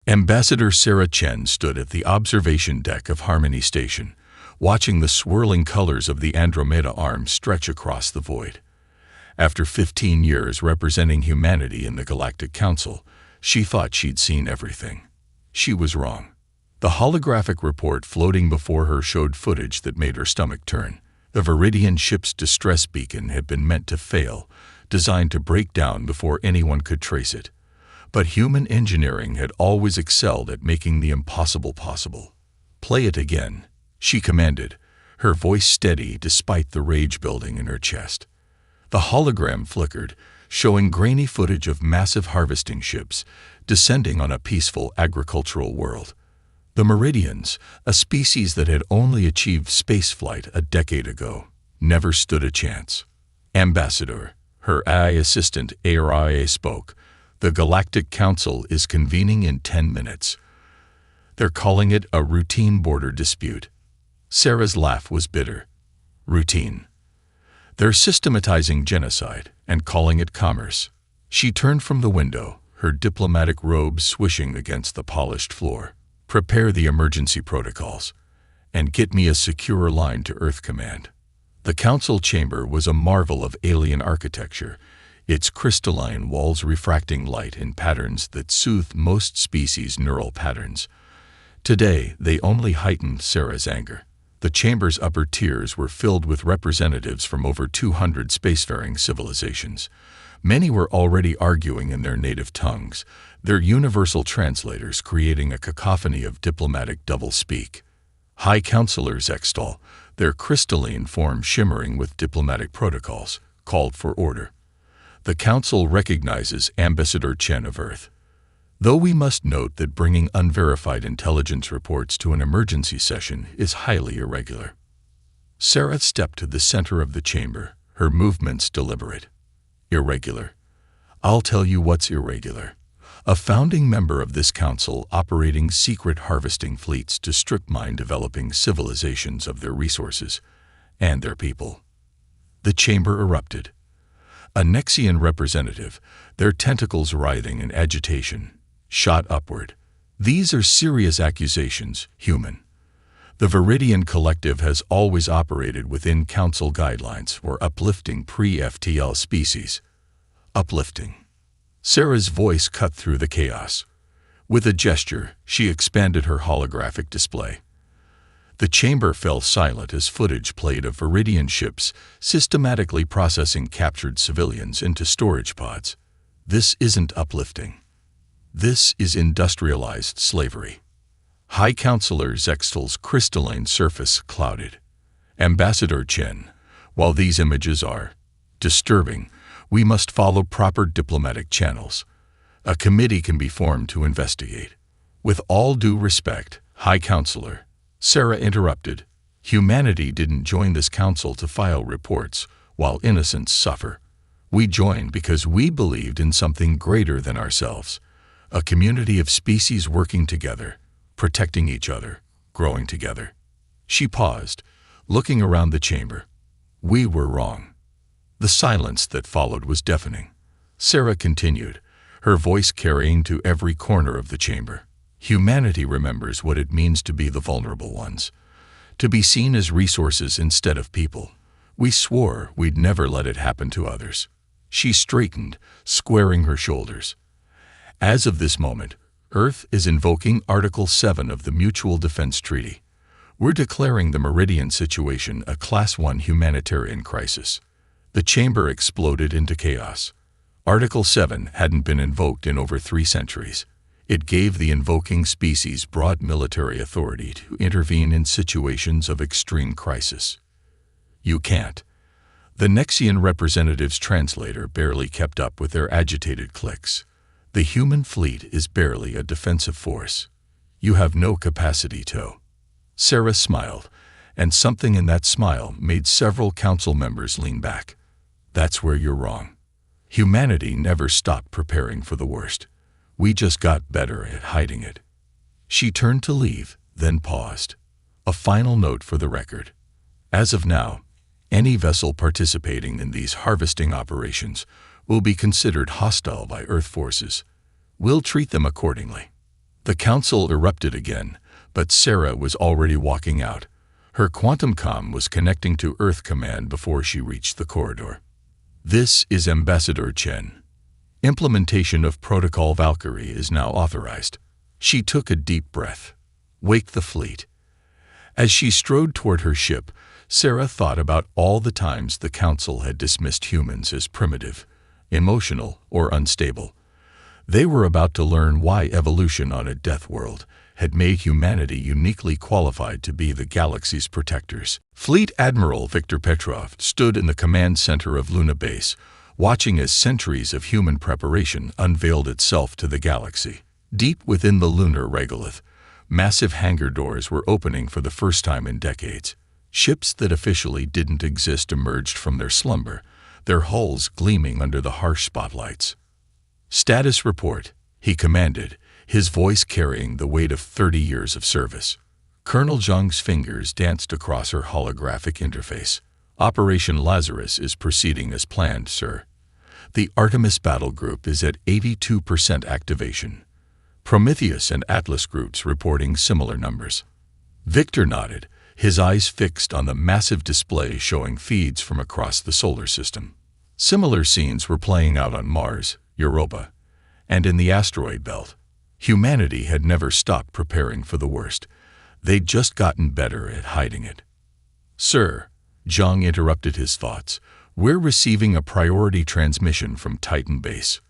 Ambassador Sarah Chen stood at the observation deck of Harmony Station, watching the swirling colors of the Andromeda Arm stretch across the void. After 15 years representing humanity in the Galactic Council, she thought she'd seen everything. She was wrong. The holographic report floating before her showed footage that made her stomach turn. The Viridian ship's distress beacon had been meant to fail, designed to break down before anyone could trace it. But human engineering had always excelled at making the impossible possible. "Play it again," she commanded, her voice steady despite the rage building in her chest. The hologram flickered, showing grainy footage of massive harvesting ships descending on a peaceful agricultural world. The Meridians, a species that had only achieved spaceflight a decade ago, never stood a chance. "Ambassador," her AI assistant ARIA spoke, "the Galactic Council is convening in 10 minutes. They're calling it a routine border dispute." Sarah's laugh was bitter. Routine. They're systematizing genocide and calling it commerce. She turned from the window, her diplomatic robe swishing against the polished floor. "Prepare the emergency protocols, and get me a secure line to Earth Command." The council chamber was a marvel of alien architecture, its crystalline walls refracting light in patterns that soothed most species' neural patterns. Today, they only heightened Sarah's anger. The chamber's upper tiers were filled with representatives from over 200 spacefaring civilizations. Many were already arguing in their native tongues, their universal translators creating a cacophony of diplomatic doublespeak. High Counselor Zextal, their crystalline form shimmering with diplomatic protocols, called for order. The Council recognizes Ambassador Chen of Earth. Though we must note that bringing unverified intelligence reports to an emergency session is highly irregular. Sarah stepped to the center of the chamber, her movements deliberate. Irregular. I'll tell you what's irregular. A founding member of this council operating secret harvesting fleets to strip mine developing civilizations of their resources and their people. The chamber erupted. A Nexian representative, their tentacles writhing in agitation, shot upward. "These are serious accusations, human. The Viridian Collective has always operated within Council guidelines for uplifting pre-FTL species." Uplifting. Sarah's voice cut through the chaos. With a gesture, she expanded her holographic display. The chamber fell silent as footage played of Viridian ships systematically processing captured civilians into storage pods. This isn't uplifting. This is industrialized slavery. High Counselor Zextal's crystalline surface clouded. "Ambassador Chen, while these images are disturbing, we must follow proper diplomatic channels. A committee can be formed to investigate." "With all due respect, High Counselor," Sarah interrupted, "humanity didn't join this council to file reports while innocents suffer. We joined because we believed in something greater than ourselves. A community of species working together, protecting each other, growing together." She paused, looking around the chamber. "We were wrong." The silence that followed was deafening. Sarah continued, her voice carrying to every corner of the chamber. "Humanity remembers what it means to be the vulnerable ones, to be seen as resources instead of people. We swore we'd never let it happen to others." She straightened, squaring her shoulders. "As of this moment, Earth is invoking Article 7 of the Mutual Defense Treaty. We're declaring the Meridian situation a Class 1 humanitarian crisis." The chamber exploded into chaos. Article 7 hadn't been invoked in over 3 centuries. It gave the invoking species broad military authority to intervene in situations of extreme crisis. "You can't." The Nexian representative's translator barely kept up with their agitated clicks. "The human fleet is barely a defensive force. You have no capacity to." Sarah smiled, and something in that smile made several council members lean back. "That's where you're wrong. Humanity never stopped preparing for the worst. We just got better at hiding it." She turned to leave, then paused. "A final note for the record. As of now, any vessel participating in these harvesting operations will be considered hostile by Earth forces. We'll treat them accordingly." The council erupted again, but Sarah was already walking out. Her quantum comm was connecting to Earth Command before she reached the corridor. "This is Ambassador Chen. Implementation of Protocol Valkyrie is now authorized." She took a deep breath. "Wake the fleet." As she strode toward her ship, Sarah thought about all the times the Council had dismissed humans as primitive, emotional, or unstable. They were about to learn why evolution on a death world had made humanity uniquely qualified to be the galaxy's protectors. Fleet Admiral Viktor Petrov stood in the command center of Luna Base, watching as centuries of human preparation unveiled itself to the galaxy. Deep within the lunar regolith, massive hangar doors were opening for the first time in decades. Ships that officially didn't exist emerged from their slumber, their hulls gleaming under the harsh spotlights. "Status report," he commanded, his voice carrying the weight of 30 years of service. Colonel Zhang's fingers danced across her holographic interface. "Operation Lazarus is proceeding as planned, sir. The Artemis battle group is at 82% activation. Prometheus and Atlas groups reporting similar numbers." Victor nodded, his eyes fixed on the massive display showing feeds from across the solar system. Similar scenes were playing out on Mars, Europa, and in the asteroid belt. Humanity had never stopped preparing for the worst. They'd just gotten better at hiding it. "Sir," Zhang interrupted his thoughts, "we're receiving a priority transmission from Titan Base.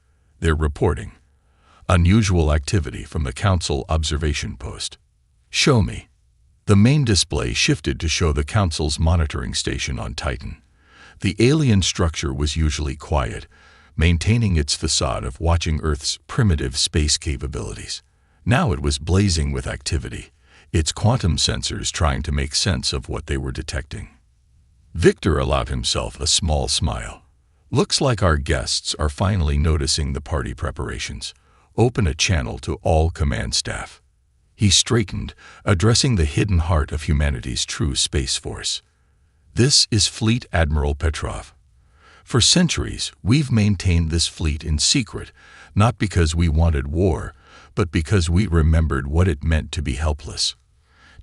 They're reporting unusual activity from the Council observation post." "Show me." The main display shifted to show the Council's monitoring station on Titan. The alien structure was usually quiet, maintaining its facade of watching Earth's primitive space capabilities. Now it was blazing with activity, its quantum sensors trying to make sense of what they were detecting. Victor allowed himself a small smile. "Looks like our guests are finally noticing the party preparations. Open a channel to all command staff." He straightened, addressing the hidden heart of humanity's true space force. "This is Fleet Admiral Petrov. For centuries, we've maintained this fleet in secret, not because we wanted war, but because we remembered what it meant to be helpless.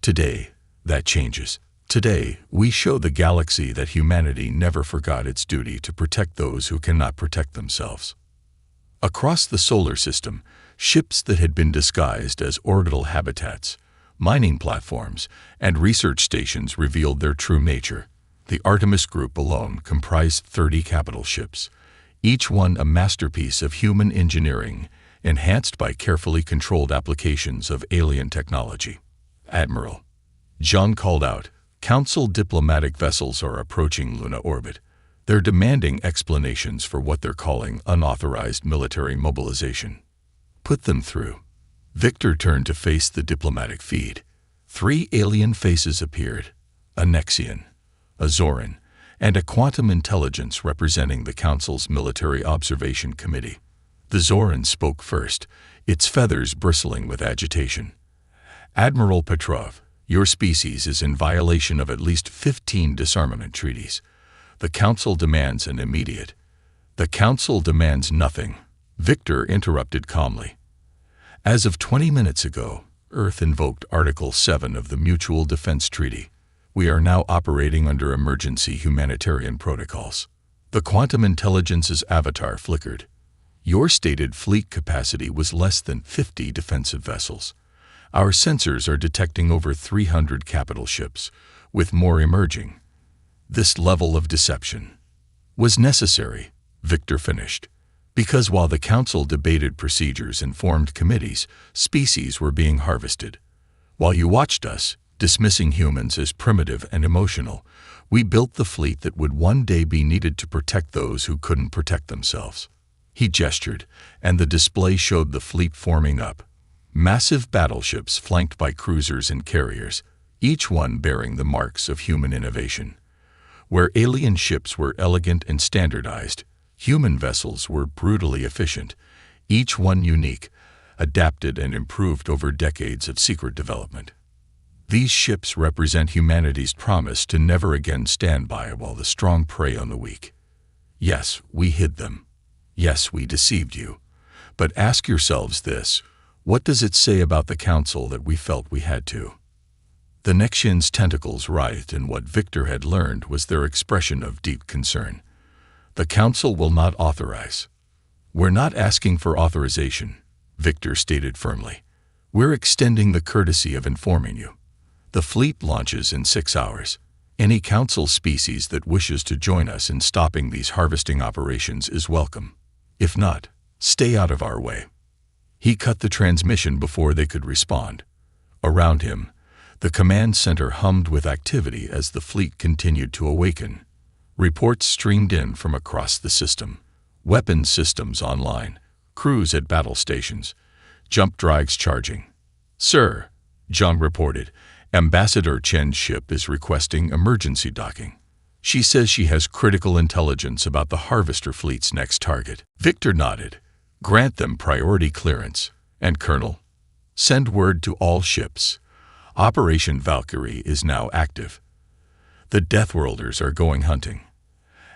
Today, that changes. Today, we show the galaxy that humanity never forgot its duty to protect those who cannot protect themselves." Across the solar system, ships that had been disguised as orbital habitats, mining platforms, and research stations revealed their true nature. The Artemis Group alone comprised 30 capital ships, each one a masterpiece of human engineering, enhanced by carefully controlled applications of alien technology. "Admiral," Zhang called out, "Council diplomatic vessels are approaching Luna orbit. They're demanding explanations for what they're calling unauthorized military mobilization. Put them through." Victor turned to face the diplomatic feed. 3 alien faces appeared: a Nexian, a Zoran, and a quantum intelligence representing the Council's Military Observation Committee. The Zoran spoke first, its feathers bristling with agitation. "Admiral Petrov, your species is in violation of at least 15 disarmament treaties. The Council demands an immediate." "The Council demands nothing," Victor interrupted calmly. "As of 20 minutes ago, Earth invoked Article 7 of the Mutual Defense Treaty. We are now operating under emergency humanitarian protocols." The quantum intelligence's avatar flickered. "Your stated fleet capacity was less than 50 defensive vessels. Our sensors are detecting over 300 capital ships, with more emerging. This level of deception was necessary," Victor finished, "because while the Council debated procedures and formed committees, species were being harvested. While you watched us, dismissing humans as primitive and emotional, we built the fleet that would one day be needed to protect those who couldn't protect themselves." He gestured, and the display showed the fleet forming up. Massive battleships flanked by cruisers and carriers, each one bearing the marks of human innovation. Where alien ships were elegant and standardized, human vessels were brutally efficient, each one unique, adapted and improved over decades of secret development. These ships represent humanity's promise to never again stand by while the strong prey on the weak. Yes, we hid them. Yes, we deceived you. But ask yourselves this: What does it say about the Council that we felt we had to? The Nexian's tentacles writhed, and what Victor had learned was their expression of deep concern. The Council will not authorize. We're not asking for authorization, Victor stated firmly. We're extending the courtesy of informing you. The fleet launches in 6 hours. Any Council species that wishes to join us in stopping these harvesting operations is welcome. If not, stay out of our way. He cut the transmission before they could respond. Around him, the command center hummed with activity as the fleet continued to awaken. Reports streamed in from across the system. Weapons systems online, crews at battle stations, jump drives charging. Sir, Zhang reported, Ambassador Chen's ship is requesting emergency docking. She says she has critical intelligence about the Harvester fleet's next target. Victor nodded. Grant them priority clearance. And Colonel, send word to all ships. Operation Valkyrie is now active. The Deathworlders are going hunting.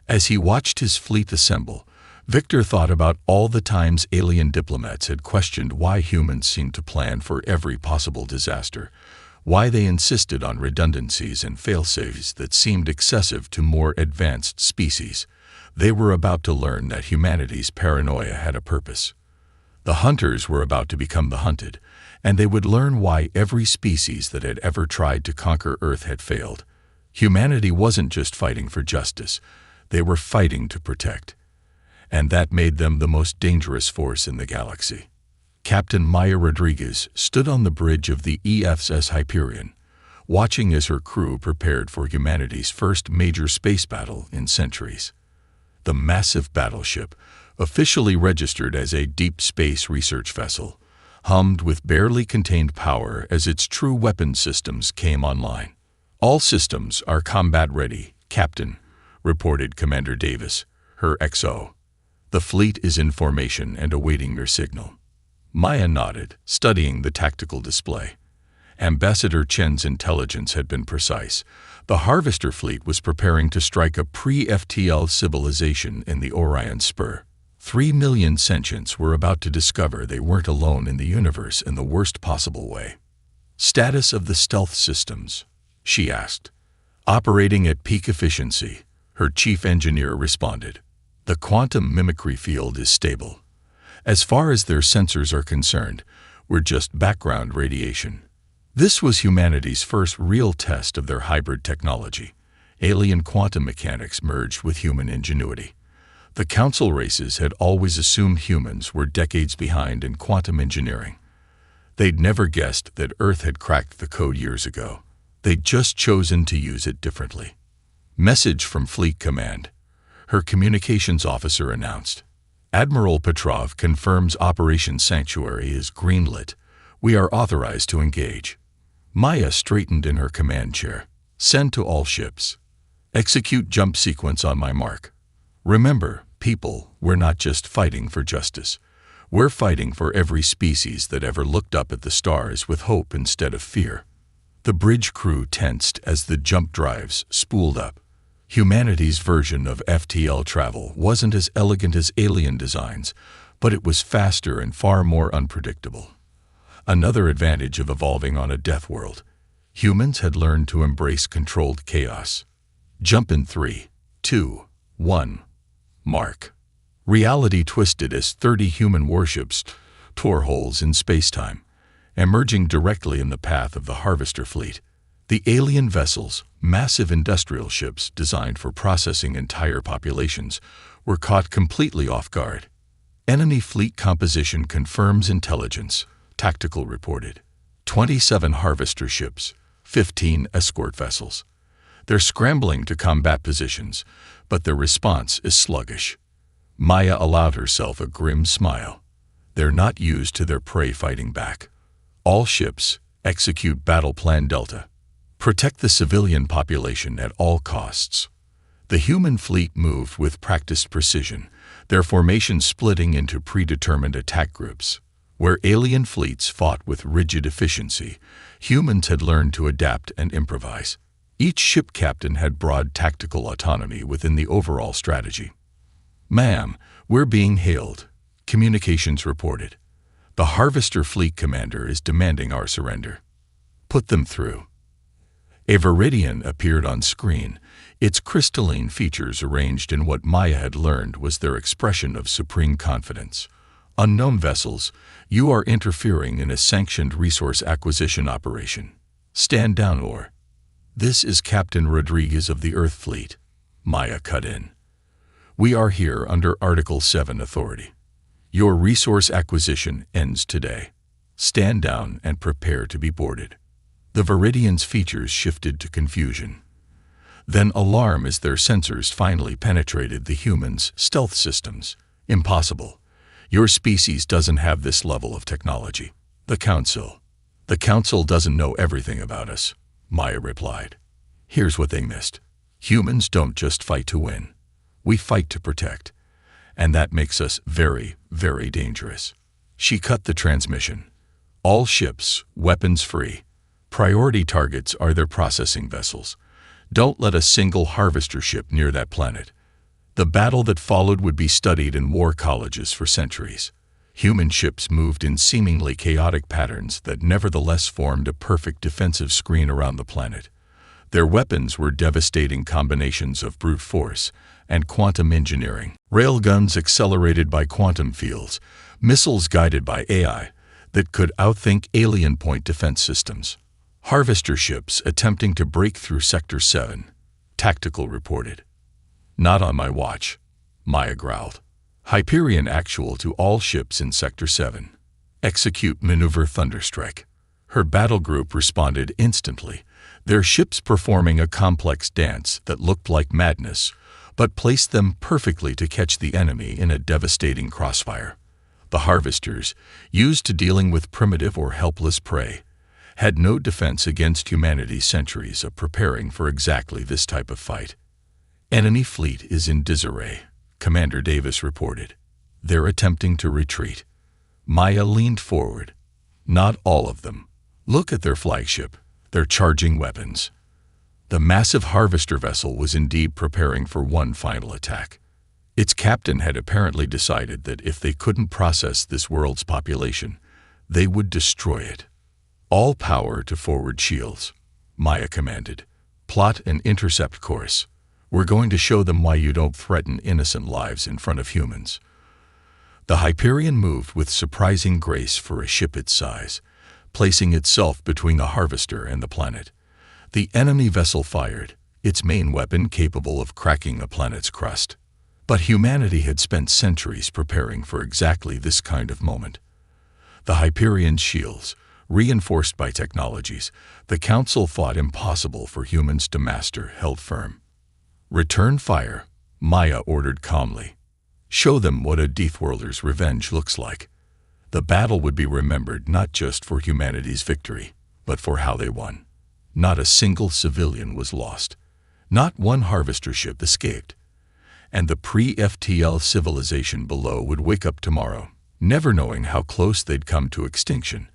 As he watched his fleet assemble, Victor thought about all the times alien diplomats had questioned why humans seemed to plan for every possible disaster, why they insisted on redundancies and fail-safes that seemed excessive to more advanced species. They were about to learn that humanity's paranoia had a purpose. The hunters were about to become the hunted, and they would learn why every species that had ever tried to conquer Earth had failed. Humanity wasn't just fighting for justice, they were fighting to protect. And that made them the most dangerous force in the galaxy. Captain Maya Rodriguez stood on the bridge of the EFS Hyperion, watching as her crew prepared for humanity's first major space battle in centuries. The massive battleship, officially registered as a deep space research vessel, hummed with barely contained power as its true weapon systems came online. All systems are combat ready, Captain, reported Commander Davis, her XO. The fleet is in formation and awaiting your signal. Maya nodded, studying the tactical display. Ambassador Chen's intelligence had been precise. The Harvester fleet was preparing to strike a pre-FTL civilization in the Orion Spur. 3 million sentients were about to discover they weren't alone in the universe in the worst possible way. Status of the stealth systems, she asked. Operating at peak efficiency, her chief engineer responded. The quantum mimicry field is stable. As far as their sensors are concerned, we're just background radiation. This was humanity's first real test of their hybrid technology. Alien quantum mechanics merged with human ingenuity. The Council races had always assumed humans were decades behind in quantum engineering. They'd never guessed that Earth had cracked the code years ago. They'd just chosen to use it differently. Message from Fleet Command. Her communications officer announced. Admiral Petrov confirms Operation Sanctuary is greenlit. We are authorized to engage. Maya straightened in her command chair. Send to all ships. Execute jump sequence on my mark. Remember, people, we're not just fighting for justice. We're fighting for every species that ever looked up at the stars with hope instead of fear. The bridge crew tensed as the jump drives spooled up. Humanity's version of FTL travel wasn't as elegant as alien designs, but it was faster and far more unpredictable. Another advantage of evolving on a death world. Humans had learned to embrace controlled chaos. Jump in 3, 2, 1. Mark. Reality twisted as 30 human warships tore holes in spacetime, emerging directly in the path of the Harvester fleet. The alien vessels, massive industrial ships designed for processing entire populations, were caught completely off guard. Enemy fleet composition confirms intelligence, Tactical reported. 27 Harvester ships, 15 escort vessels. They're scrambling to combat positions, but their response is sluggish. Maya allowed herself a grim smile. They're not used to their prey fighting back. All ships, execute Battle Plan Delta. Protect the civilian population at all costs. The human fleet moved with practiced precision, their formation splitting into predetermined attack groups. Where alien fleets fought with rigid efficiency, humans had learned to adapt and improvise. Each ship captain had broad tactical autonomy within the overall strategy. Ma'am, we're being hailed, communications reported. The Harvester Fleet Commander is demanding our surrender. Put them through. A Viridian appeared on screen, its crystalline features arranged in what Maya had learned was their expression of supreme confidence. Unknown vessels, you are interfering in a sanctioned resource acquisition operation. Stand down or... This is Captain Rodriguez of the Earth Fleet. Maya cut in. We are here under Article 7 authority. Your resource acquisition ends today. Stand down and prepare to be boarded. The Viridian's features shifted to confusion. Then alarm as their sensors finally penetrated the humans' stealth systems. Impossible. Your species doesn't have this level of technology. The Council doesn't know everything about us, Maya replied. Here's what they missed. Humans don't just fight to win. We fight to protect. And that makes us very, very dangerous. She cut the transmission. All ships, weapons free. Priority targets are their processing vessels. Don't let a single harvester ship near that planet. The battle that followed would be studied in war colleges for centuries. Human ships moved in seemingly chaotic patterns that nevertheless formed a perfect defensive screen around the planet. Their weapons were devastating combinations of brute force and quantum engineering. Railguns accelerated by quantum fields, missiles guided by AI that could outthink alien point defense systems. Harvester ships attempting to break through Sector 7, Tactical reported. Not on my watch, Maya growled. Hyperion actual to all ships in Sector 7. Execute maneuver Thunderstrike. Her battle group responded instantly, their ships performing a complex dance that looked like madness, but placed them perfectly to catch the enemy in a devastating crossfire. The harvesters, used to dealing with primitive or helpless prey, had no defense against humanity's centuries of preparing for exactly this type of fight. Enemy fleet is in disarray, Commander Davis reported. They're attempting to retreat. Maya leaned forward. Not all of them. Look at their flagship. They're charging weapons. The massive harvester vessel was indeed preparing for one final attack. Its captain had apparently decided that if they couldn't process this world's population, they would destroy it. All power to forward shields, Maya commanded. Plot an intercept course. We're going to show them why you don't threaten innocent lives in front of humans. The Hyperion moved with surprising grace for a ship its size, placing itself between the harvester and the planet. The enemy vessel fired, its main weapon capable of cracking a planet's crust. But humanity had spent centuries preparing for exactly this kind of moment. The Hyperion's shields, reinforced by technologies the Council thought impossible for humans to master, held firm. Return fire, Maya ordered calmly. Show them what a Deathworlder's revenge looks like. The battle would be remembered not just for humanity's victory, but for how they won. Not a single civilian was lost. Not one harvester ship escaped. And the pre-FTL civilization below would wake up tomorrow, never knowing how close they'd come to extinction,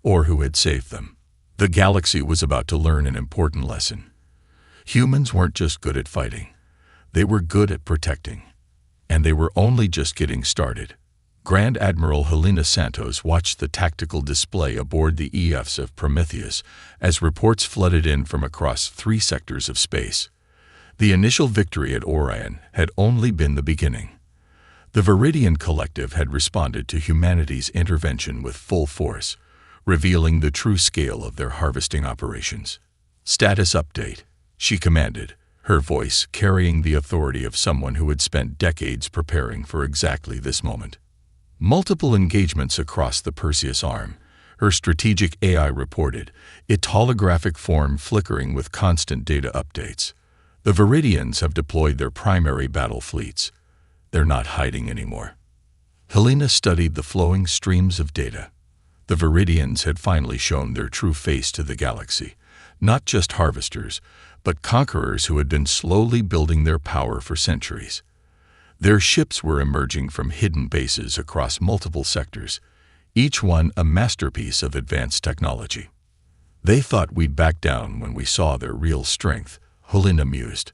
or who had saved them. The galaxy was about to learn an important lesson. Humans weren't just good at fighting. They were good at protecting. And they were only just getting started. Grand Admiral Helena Santos watched the tactical display aboard the EFs of Prometheus as reports flooded in from across 3 sectors of space. The initial victory at Orion had only been the beginning. The Viridian Collective had responded to humanity's intervention with full force, revealing the true scale of their harvesting operations. Status update, she commanded, her voice carrying the authority of someone who had spent decades preparing for exactly this moment. Multiple engagements across the Perseus arm, her strategic AI reported, its holographic form flickering with constant data updates. The Viridians have deployed their primary battle fleets. They're not hiding anymore. Helena studied the flowing streams of data. The Viridians had finally shown their true face to the galaxy, not just harvesters, but conquerors who had been slowly building their power for centuries. Their ships were emerging from hidden bases across multiple sectors, each one a masterpiece of advanced technology. They thought we'd back down when we saw their real strength, Helena mused.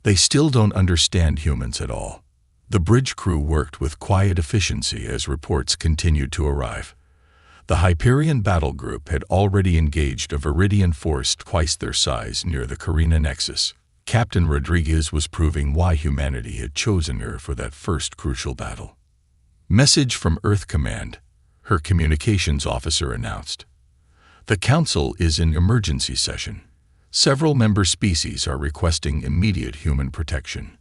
They still don't understand humans at all. The bridge crew worked with quiet efficiency as reports continued to arrive. The Hyperion battle group had already engaged a Viridian force twice their size near the Carina Nexus. Captain Rodriguez was proving why humanity had chosen her for that first crucial battle. Message from Earth Command, her communications officer announced. The Council is in emergency session. Several member species are requesting immediate human protection.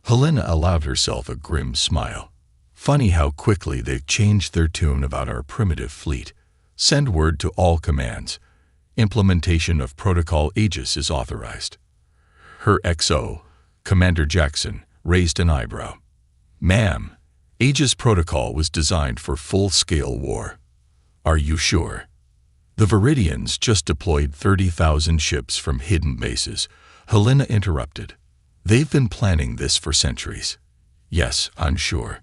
Helena allowed herself a grim smile. Funny how quickly they've changed their tune about our primitive fleet. Send word to all commands. Implementation of Protocol Aegis is authorized. Her XO, Commander Jackson, raised an eyebrow. Ma'am, Aegis Protocol was designed for full-scale war. Are you sure? The Viridians just deployed 30,000 ships from hidden bases. Helena interrupted. They've been planning this for centuries. Yes, I'm sure.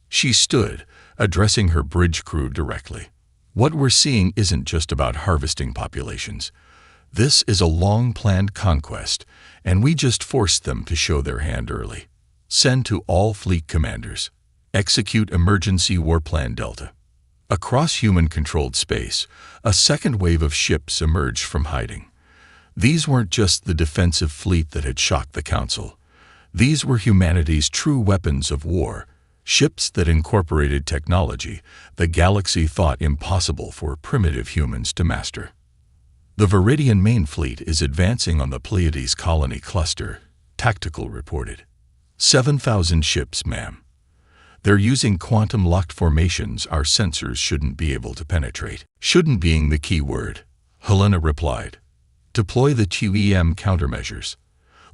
She stood, addressing her bridge crew directly. What we're seeing isn't just about harvesting populations. This is a long-planned conquest, and we just forced them to show their hand early. Send to all fleet commanders. Execute Emergency War Plan Delta. Across human-controlled space, a second wave of ships emerged from hiding. These weren't just the defensive fleet that had shocked the Council. These were humanity's true weapons of war, ships that incorporated technology the galaxy thought impossible for primitive humans to master. The Viridian main fleet is advancing on the Pleiades colony cluster, Tactical reported. 7,000 ships, ma'am. They're using quantum-locked formations our sensors shouldn't be able to penetrate. Shouldn't being the key word, Helena replied. Deploy the QEM countermeasures.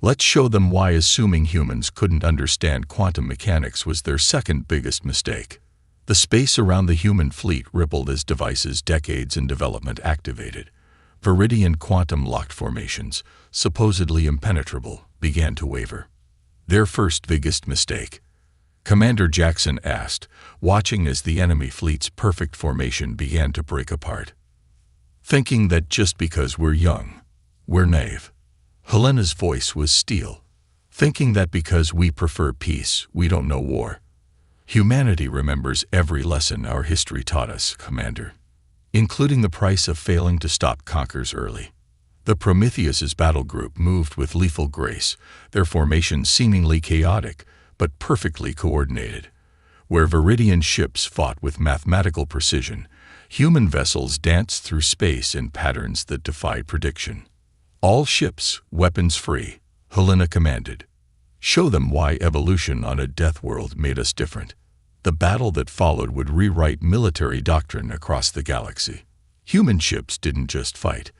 Let's show them why assuming humans couldn't understand quantum mechanics was their second biggest mistake. The space around the human fleet rippled as devices decades in development activated. Viridian quantum-locked formations, supposedly impenetrable, began to waver. Their first biggest mistake. Commander Jackson asked, watching as the enemy fleet's perfect formation began to break apart. Thinking that just because we're young, we're naive. Helena's voice was steel. Thinking that because we prefer peace, we don't know war. Humanity remembers every lesson our history taught us, Commander, including the price of failing to stop conquers early. The Prometheus's battle group moved with lethal grace, their formation seemingly chaotic, but perfectly coordinated. Where Viridian ships fought with mathematical precision, human vessels danced through space in patterns that defied prediction. All ships, weapons-free, Helena commanded. Show them why evolution on a Deathworld made us different. The battle that followed would rewrite military doctrine across the galaxy. Human ships didn't just fight.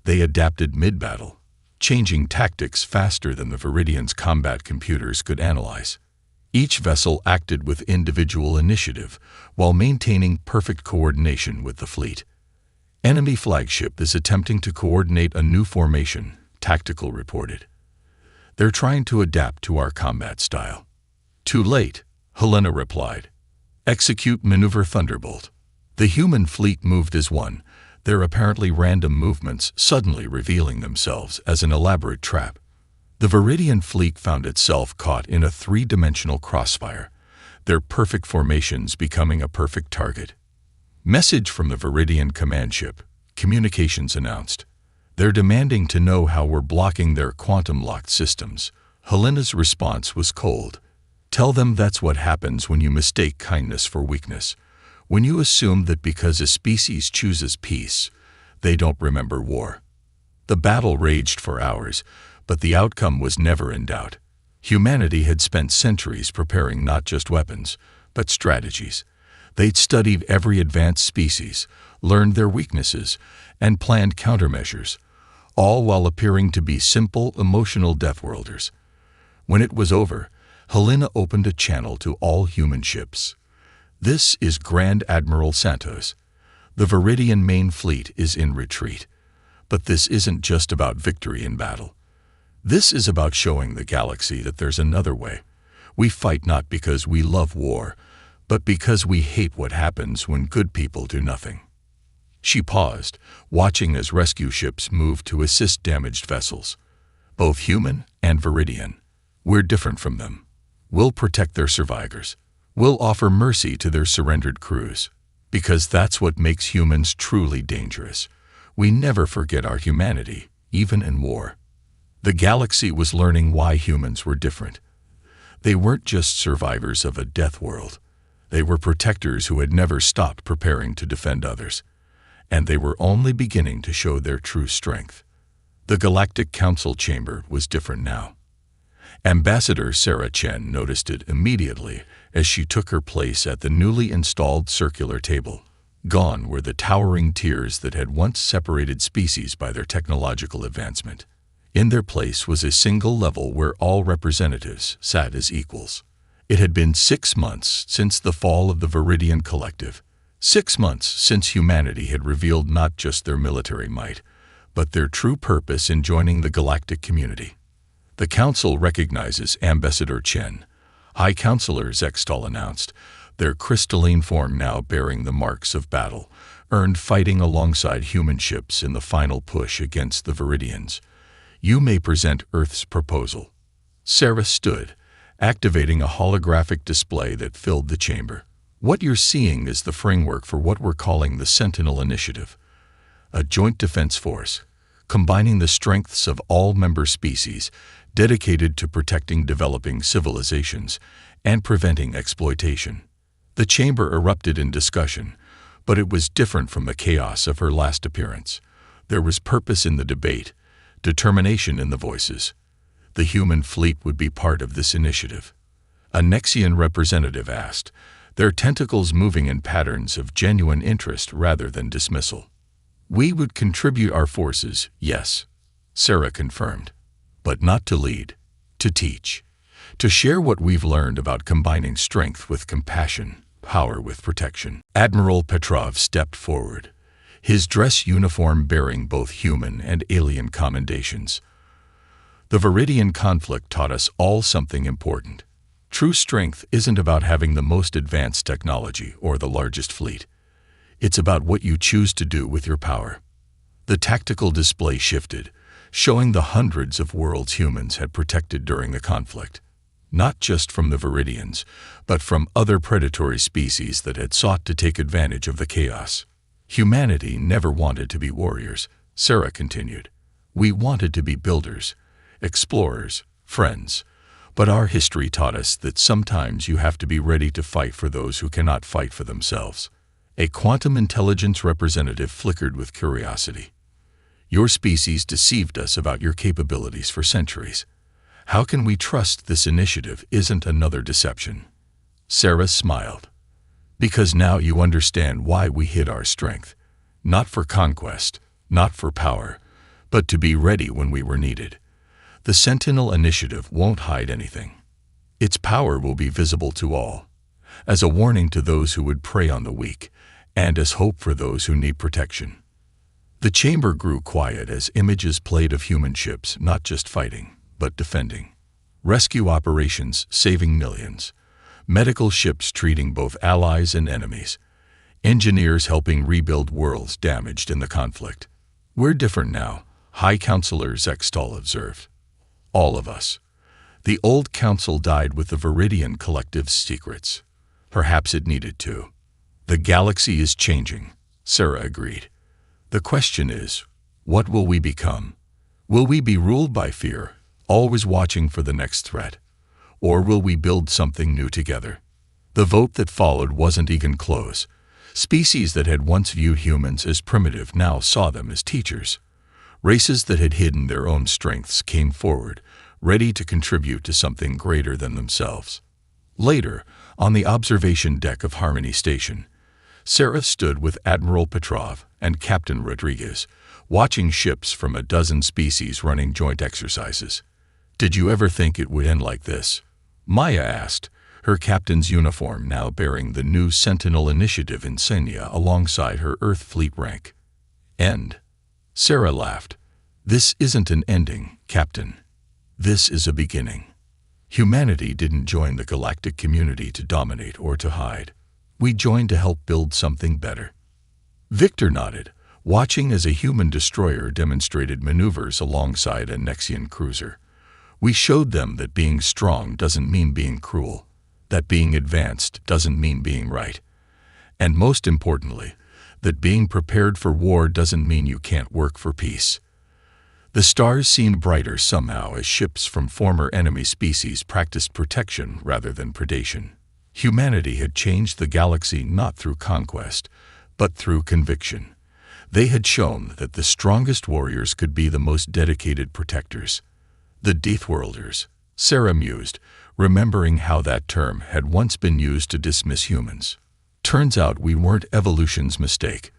They adapted mid-battle, changing tactics faster than the Viridians' combat computers could analyze. Each vessel acted with individual initiative while maintaining perfect coordination with the fleet. Enemy flagship is attempting to coordinate a new formation, Tactical reported. They're trying to adapt to our combat style. Too late, Helena replied. Execute Maneuver Thunderbolt. The human fleet moved as one, their apparently random movements suddenly revealing themselves as an elaborate trap. The Viridian fleet found itself caught in a three-dimensional crossfire, their perfect formations becoming a perfect target. Message from the Viridian command ship, communications announced. They're demanding to know how we're blocking their quantum-locked systems. Helena's response was cold. Tell them that's what happens when you mistake kindness for weakness. When you assume that because a species chooses peace, they don't remember war. The battle raged for hours, but the outcome was never in doubt. Humanity had spent centuries preparing not just weapons, but strategies. They'd studied every advanced species, learned their weaknesses, and planned countermeasures, all while appearing to be simple, emotional Deathworlders. When it was over, Helena opened a channel to all human ships. This is Grand Admiral Santos. The Viridian main fleet is in retreat. But this isn't just about victory in battle. This is about showing the galaxy that there's another way. We fight not because we love war, but because we hate what happens when good people do nothing. She paused, watching as rescue ships moved to assist damaged vessels. Both human and Viridian. We're different from them. We'll protect their survivors. We'll offer mercy to their surrendered crews. Because that's what makes humans truly dangerous. We never forget our humanity, even in war. The galaxy was learning why humans were different. They weren't just survivors of a death world. They were protectors who had never stopped preparing to defend others. And they were only beginning to show their true strength. The Galactic Council chamber was different now. Ambassador Sarah Chen noticed it immediately as she took her place at the newly installed circular table. Gone were the towering tiers that had once separated species by their technological advancement. In their place was a single level where all representatives sat as equals. It had been 6 months since the fall of the Viridian Collective. 6 months since humanity had revealed not just their military might, but their true purpose in joining the galactic community. The Council recognizes Ambassador Chen, High Counselor Zextal announced, their crystalline form now bearing the marks of battle, earned fighting alongside human ships in the final push against the Viridians. You may present Earth's proposal. Sarah stood, activating a holographic display that filled the chamber. What you're seeing is the framework for what we're calling the Sentinel Initiative, a joint defense force, combining the strengths of all member species, dedicated to protecting developing civilizations and preventing exploitation. The chamber erupted in discussion, but it was different from the chaos of her last appearance. There was purpose in the debate, determination in the voices. The human fleet would be part of this initiative. A Nexian representative asked, their tentacles moving in patterns of genuine interest rather than dismissal. We would contribute our forces, yes, Sarah confirmed, but not to lead, to teach, to share what we've learned about combining strength with compassion, power with protection. Admiral Petrov stepped forward, his dress uniform bearing both human and alien commendations. The Viridian conflict taught us all something important. True strength isn't about having the most advanced technology or the largest fleet. It's about what you choose to do with your power. The tactical display shifted, showing the hundreds of worlds humans had protected during the conflict, not just from the Viridians, but from other predatory species that had sought to take advantage of the chaos. Humanity never wanted to be warriors, Sarah continued. We wanted to be builders, explorers, friends. But our history taught us that sometimes you have to be ready to fight for those who cannot fight for themselves. A quantum intelligence representative flickered with curiosity. Your species deceived us about your capabilities for centuries. How can we trust this initiative isn't another deception? Sarah smiled. Because now you understand why we hid our strength. Not for conquest, not for power, but to be ready when we were needed. The Sentinel Initiative won't hide anything. Its power will be visible to all, as a warning to those who would prey on the weak, and as hope for those who need protection. The chamber grew quiet as images played of human ships not just fighting, but defending. Rescue operations saving millions. Medical ships treating both allies and enemies. Engineers helping rebuild worlds damaged in the conflict. We're different now, High Counselor Zextal observed. All of us. The old council died with the Viridian Collective's secrets. Perhaps it needed to. The galaxy is changing, Sarah agreed. The question is, what will we become? Will we be ruled by fear, always watching for the next threat? Or will we build something new together? The vote that followed wasn't even close. Species that had once viewed humans as primitive now saw them as teachers. Races that had hidden their own strengths came forward, ready to contribute to something greater than themselves. Later, on the observation deck of Harmony Station, Sarah stood with Admiral Petrov and Captain Rodriguez, watching ships from a dozen species running joint exercises. Did you ever think it would end like this? Maya asked, her captain's uniform now bearing the new Sentinel Initiative insignia alongside her Earth fleet rank. End. Sarah laughed. This isn't an ending, Captain. This is a beginning. Humanity didn't join the galactic community to dominate or to hide. We joined to help build something better. Victor nodded, watching as a human destroyer demonstrated maneuvers alongside a Nexian cruiser. We showed them that being strong doesn't mean being cruel, that being advanced doesn't mean being right. And most importantly, that being prepared for war doesn't mean you can't work for peace. The stars seemed brighter somehow as ships from former enemy species practiced protection rather than predation. Humanity had changed the galaxy not through conquest, but through conviction. They had shown that the strongest warriors could be the most dedicated protectors. The Deathworlders, Sarah mused, remembering how that term had once been used to dismiss humans. Turns out we weren't evolution's mistake.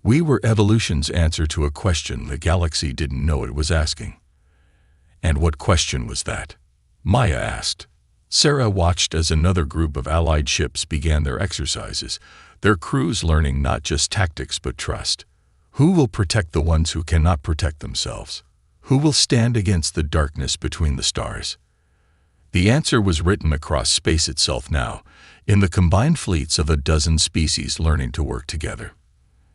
We were evolution's answer to a question the galaxy didn't know it was asking. And what question was that? Maya asked. Sarah watched as another group of allied ships began their exercises, their crews learning not just tactics but trust. Who will protect the ones who cannot protect themselves? Who will stand against the darkness between the stars? The answer was written across space itself now, in the combined fleets of a dozen species learning to work together.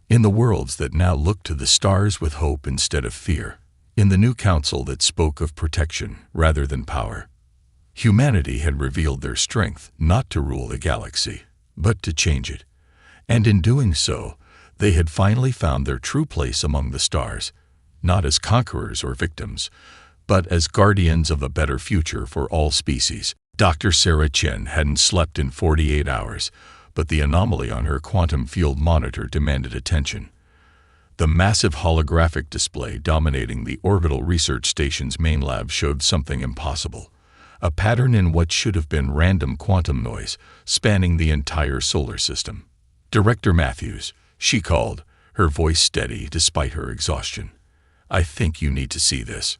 In the worlds that now looked to the stars with hope instead of fear. In the new council that spoke of protection rather than power. Humanity had revealed their strength not to rule the galaxy, but to change it. And in doing so, they had finally found their true place among the stars, not as conquerors or victims, but as guardians of a better future for all species. Dr. Sarah Chen hadn't slept in 48 hours, but the anomaly on her quantum field monitor demanded attention. The massive holographic display dominating the orbital research station's main lab showed something impossible. A pattern in what should have been random quantum noise, spanning the entire solar system. Director Matthews, she called, her voice steady despite her exhaustion. I think you need to see this.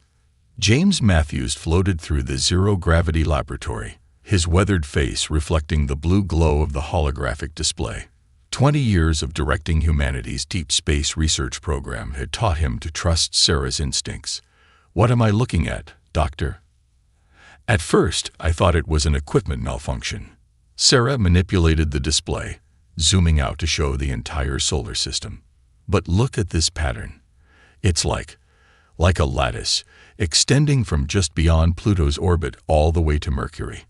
James Matthews floated through the zero-gravity laboratory, his weathered face reflecting the blue glow of the holographic display. 20 years of directing humanity's deep space research program had taught him to trust Sarah's instincts. What am I looking at, Doctor? At first, I thought it was an equipment malfunction. Sarah manipulated the display, zooming out to show the entire solar system. But look at this pattern. It's like a lattice, extending from just beyond Pluto's orbit all the way to Mercury.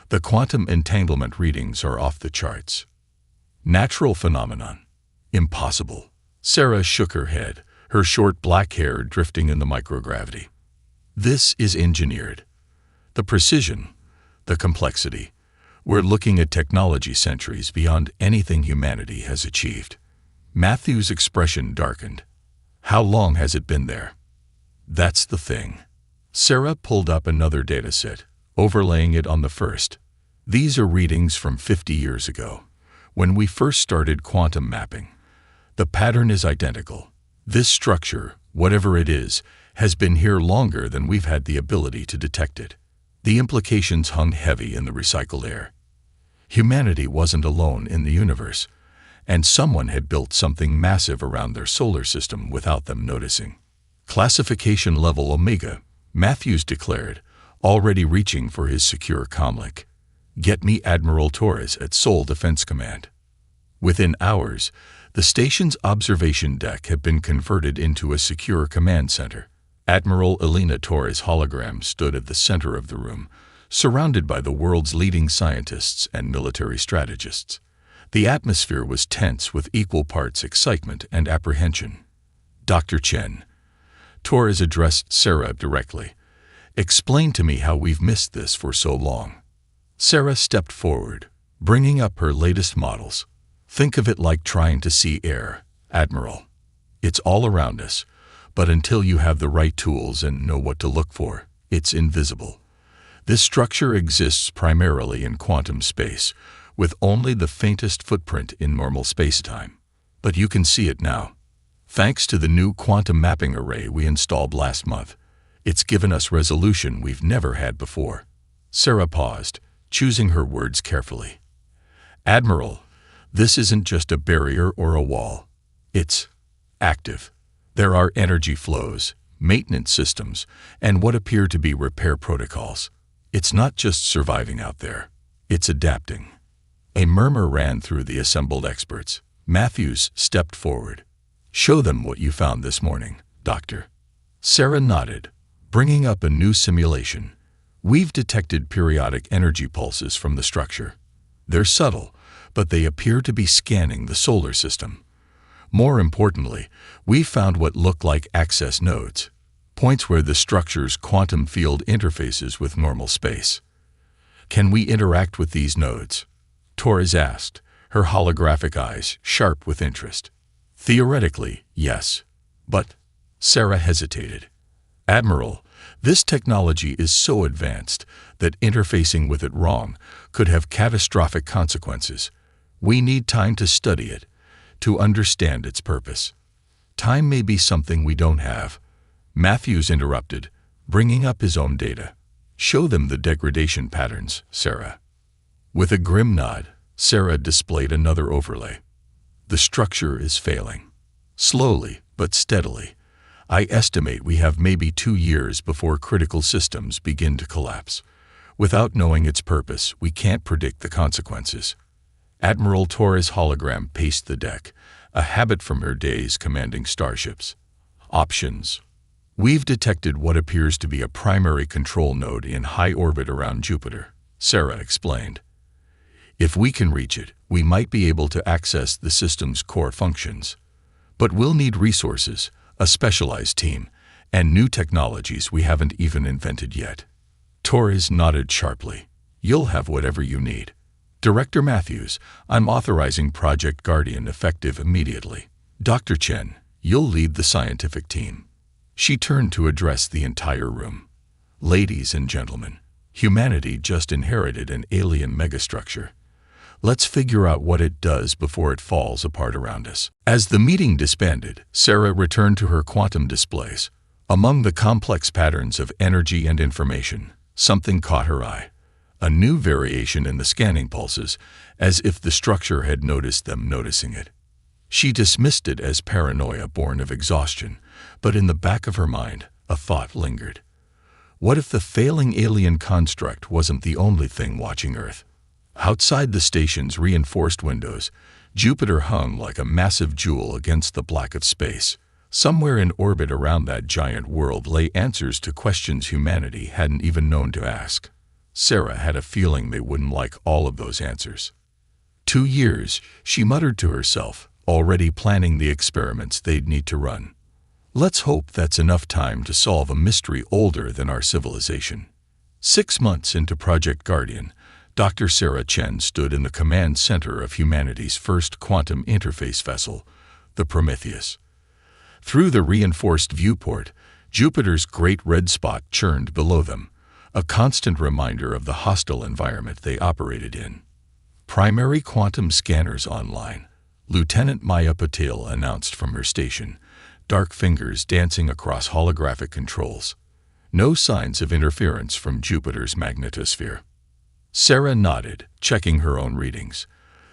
The quantum entanglement readings are off the charts. Natural phenomenon. Impossible. Sarah shook her head, her short black hair drifting in the microgravity. This is engineered. The precision, the complexity. We're looking at technology centuries beyond anything humanity has achieved. Matthew's expression darkened. How long has it been there? That's the thing. Sarah pulled up another dataset, overlaying it on the first. These are readings from 50 years ago, when we first started quantum mapping. The pattern is identical. This structure, whatever it is, has been here longer than we've had the ability to detect it. The implications hung heavy in the recycled air. Humanity wasn't alone in the universe, and someone had built something massive around their solar system without them noticing. Classification level Omega, Matthews declared, already reaching for his secure comlink. Get me Admiral Torres at Seoul Defense Command. Within hours, the station's observation deck had been converted into a secure command center. Admiral Elena Torres' hologram stood at the center of the room, surrounded by the world's leading scientists and military strategists. The atmosphere was tense with equal parts excitement and apprehension. Dr. Chen. Torres addressed Sarah directly. Explain to me how we've missed this for so long. Sarah stepped forward, bringing up her latest models. Think of it like trying to see air, Admiral. It's all around us, but until you have the right tools and know what to look for, it's invisible. This structure exists primarily in quantum space, with only the faintest footprint in normal spacetime. But you can see it now. Thanks to the new quantum mapping array we installed last month, it's given us resolution we've never had before. Sarah paused, choosing her words carefully. Admiral, this isn't just a barrier or a wall. It's active. There are energy flows, maintenance systems, and what appear to be repair protocols. It's not just surviving out there. It's adapting. A murmur ran through the assembled experts. Matthews stepped forward. Show them what you found this morning, Doctor. Sarah nodded, bringing up a new simulation. We've detected periodic energy pulses from the structure. They're subtle, but they appear to be scanning the solar system. More importantly, we found what looked like access nodes, points where the structure's quantum field interfaces with normal space. Can we interact with these nodes? Torres asked, her holographic eyes sharp with interest. Theoretically, yes. But Sarah hesitated. Admiral, this technology is so advanced that interfacing with it wrong could have catastrophic consequences. We need time to study it, to understand its purpose. Time may be something we don't have. Matthews interrupted, bringing up his own data. Show them the degradation patterns, Sarah. With a grim nod, Sarah displayed another overlay. The structure is failing. Slowly, but steadily. I estimate we have maybe 2 years before critical systems begin to collapse. Without knowing its purpose, we can't predict the consequences. Admiral Torres' hologram paced the deck, a habit from her days commanding starships. Options. We've detected what appears to be a primary control node in high orbit around Jupiter, Sarah explained. If we can reach it, we might be able to access the system's core functions. But we'll need resources, a specialized team, and new technologies we haven't even invented yet. Torres nodded sharply. You'll have whatever you need. Director Matthews, I'm authorizing Project Guardian effective immediately. Dr. Chen, you'll lead the scientific team. She turned to address the entire room. Ladies and gentlemen, humanity just inherited an alien megastructure. Let's figure out what it does before it falls apart around us. As the meeting disbanded, Sarah returned to her quantum displays. Among the complex patterns of energy and information, something caught her eye. A new variation in the scanning pulses, as if the structure had noticed them noticing it. She dismissed it as paranoia born of exhaustion, but in the back of her mind, a thought lingered. What if the failing alien construct wasn't the only thing watching Earth? Outside the station's reinforced windows, Jupiter hung like a massive jewel against the black of space. Somewhere in orbit around that giant world lay answers to questions humanity hadn't even known to ask. Sarah had a feeling they wouldn't like all of those answers. 2 years, she muttered to herself, already planning the experiments they'd need to run. Let's hope that's enough time to solve a mystery older than our civilization. 6 months into Project Guardian, Dr. Sarah Chen stood in the command center of humanity's first quantum interface vessel, the Prometheus. Through the reinforced viewport, Jupiter's great red spot churned below them, a constant reminder of the hostile environment they operated in. Primary quantum scanners online, Lieutenant Maya Patel announced from her station, dark fingers dancing across holographic controls. No signs of interference from Jupiter's magnetosphere. Sarah nodded, checking her own readings.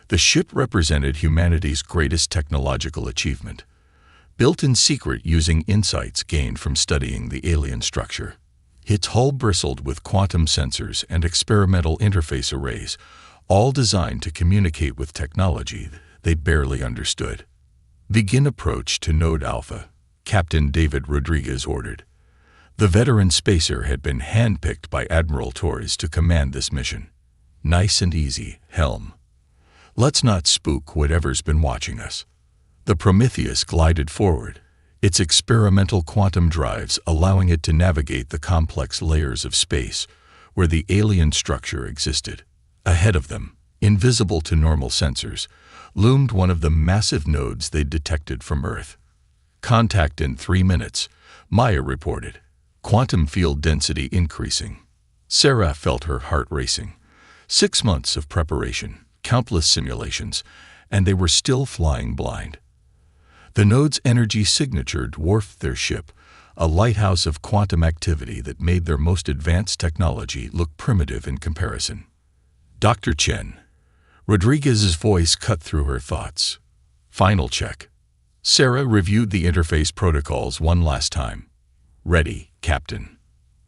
The ship represented humanity's greatest technological achievement, built in secret using insights gained from studying the alien structure. Its hull bristled with quantum sensors and experimental interface arrays, all designed to communicate with technology they barely understood. Begin approach to Node Alpha, Captain David Rodriguez ordered. The veteran spacer had been handpicked by Admiral Torres to command this mission. Nice and easy, Helm. Let's not spook whatever's been watching us. The Prometheus glided forward, its experimental quantum drives allowing it to navigate the complex layers of space where the alien structure existed. Ahead of them, invisible to normal sensors, loomed one of the massive nodes they'd detected from Earth. Contact in 3 minutes, Maya reported. Quantum field density increasing. Sarah felt her heart racing. 6 months of preparation, countless simulations, and they were still flying blind. The node's energy signature dwarfed their ship, a lighthouse of quantum activity that made their most advanced technology look primitive in comparison. Dr. Chen. Rodriguez's voice cut through her thoughts. Final check. Sarah reviewed the interface protocols one last time. Ready, Captain.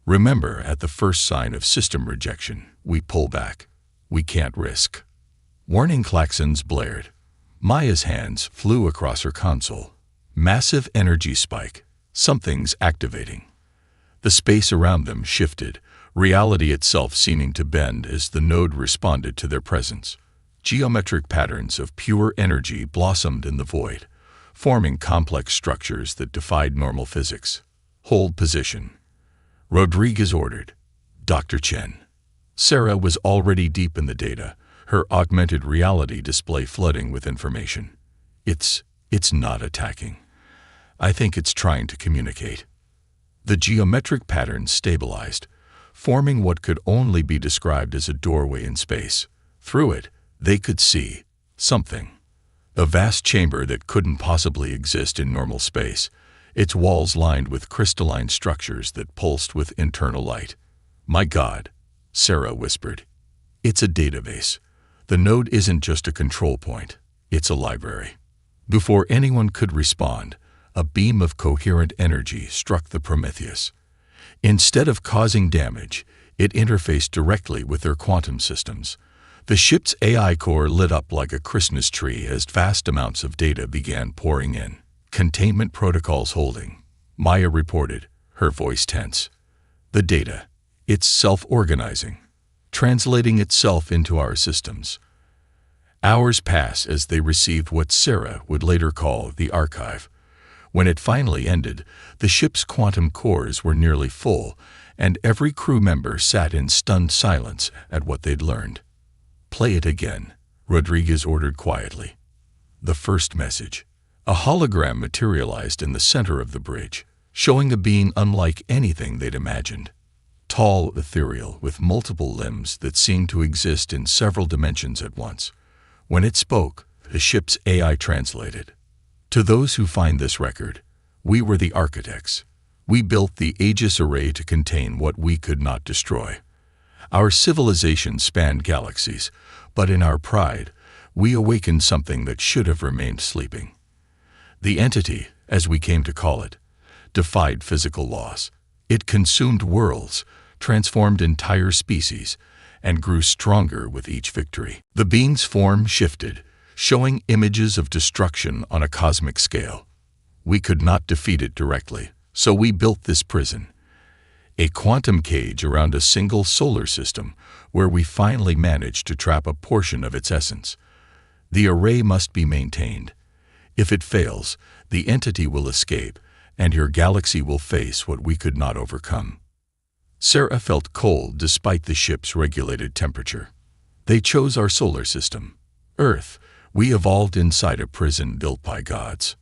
Remember, at the first sign of system rejection, we pull back. We can't risk. Warning klaxons blared. Maya's hands flew across her console. Massive energy spike. Something's activating. The space around them shifted, reality itself seeming to bend as the node responded to their presence. Geometric patterns of pure energy blossomed in the void, forming complex structures that defied normal physics. "Hold position," Rodriguez ordered. "Dr. Chen." Sarah was already deep in the data, her augmented reality display flooding with information. It's not attacking. I think it's trying to communicate." The geometric patterns stabilized, forming what could only be described as a doorway in space. Through it, they could see something. A vast chamber that couldn't possibly exist in normal space, its walls lined with crystalline structures that pulsed with internal light. "My God," Sarah whispered. "It's a database. The node isn't just a control point, it's a library." Before anyone could respond, a beam of coherent energy struck the Prometheus. Instead of causing damage, it interfaced directly with their quantum systems. The ship's AI core lit up like a Christmas tree as vast amounts of data began pouring in. "Containment protocols holding," Maya reported, her voice tense. "The data, it's self-organizing, translating itself into our systems." Hours pass as they received what Sarah would later call the archive. When it finally ended, the ship's quantum cores were nearly full, and every crew member sat in stunned silence at what they'd learned. "Play it again," Rodriguez ordered quietly. The first message. A hologram materialized in the center of the bridge, showing a being unlike anything they'd imagined. Tall, ethereal, with multiple limbs that seemed to exist in several dimensions at once. When it spoke, the ship's AI translated. "To those who find this record, we were the architects. We built the Aegis array to contain what we could not destroy. Our civilization spanned galaxies, but in our pride, we awakened something that should have remained sleeping. The entity, as we came to call it, defied physical laws. It consumed worlds, transformed entire species, and grew stronger with each victory." The being's form shifted, showing images of destruction on a cosmic scale. "We could not defeat it directly, so we built this prison. A quantum cage around a single solar system where we finally managed to trap a portion of its essence. The array must be maintained. If it fails, the entity will escape, and your galaxy will face what we could not overcome." Sarah felt cold despite the ship's regulated temperature. "They chose our solar system. Earth, we evolved inside a prison built by gods."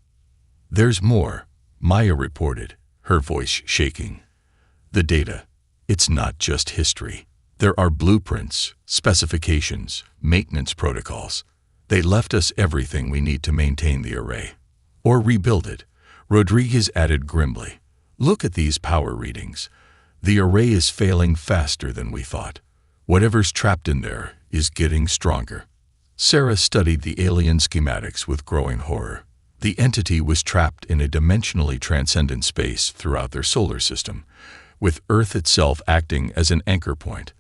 "There's more," Maya reported, her voice shaking. "The data, it's not just history. There are blueprints, specifications, maintenance protocols. They left us everything we need to maintain the array. Or rebuild it," Rodriguez added grimly. "Look at these power readings. The array is failing faster than we thought. Whatever's trapped in there is getting stronger." Sarah studied the alien schematics with growing horror. The entity was trapped in a dimensionally transcendent space throughout their solar system, with Earth itself acting as an anchor point.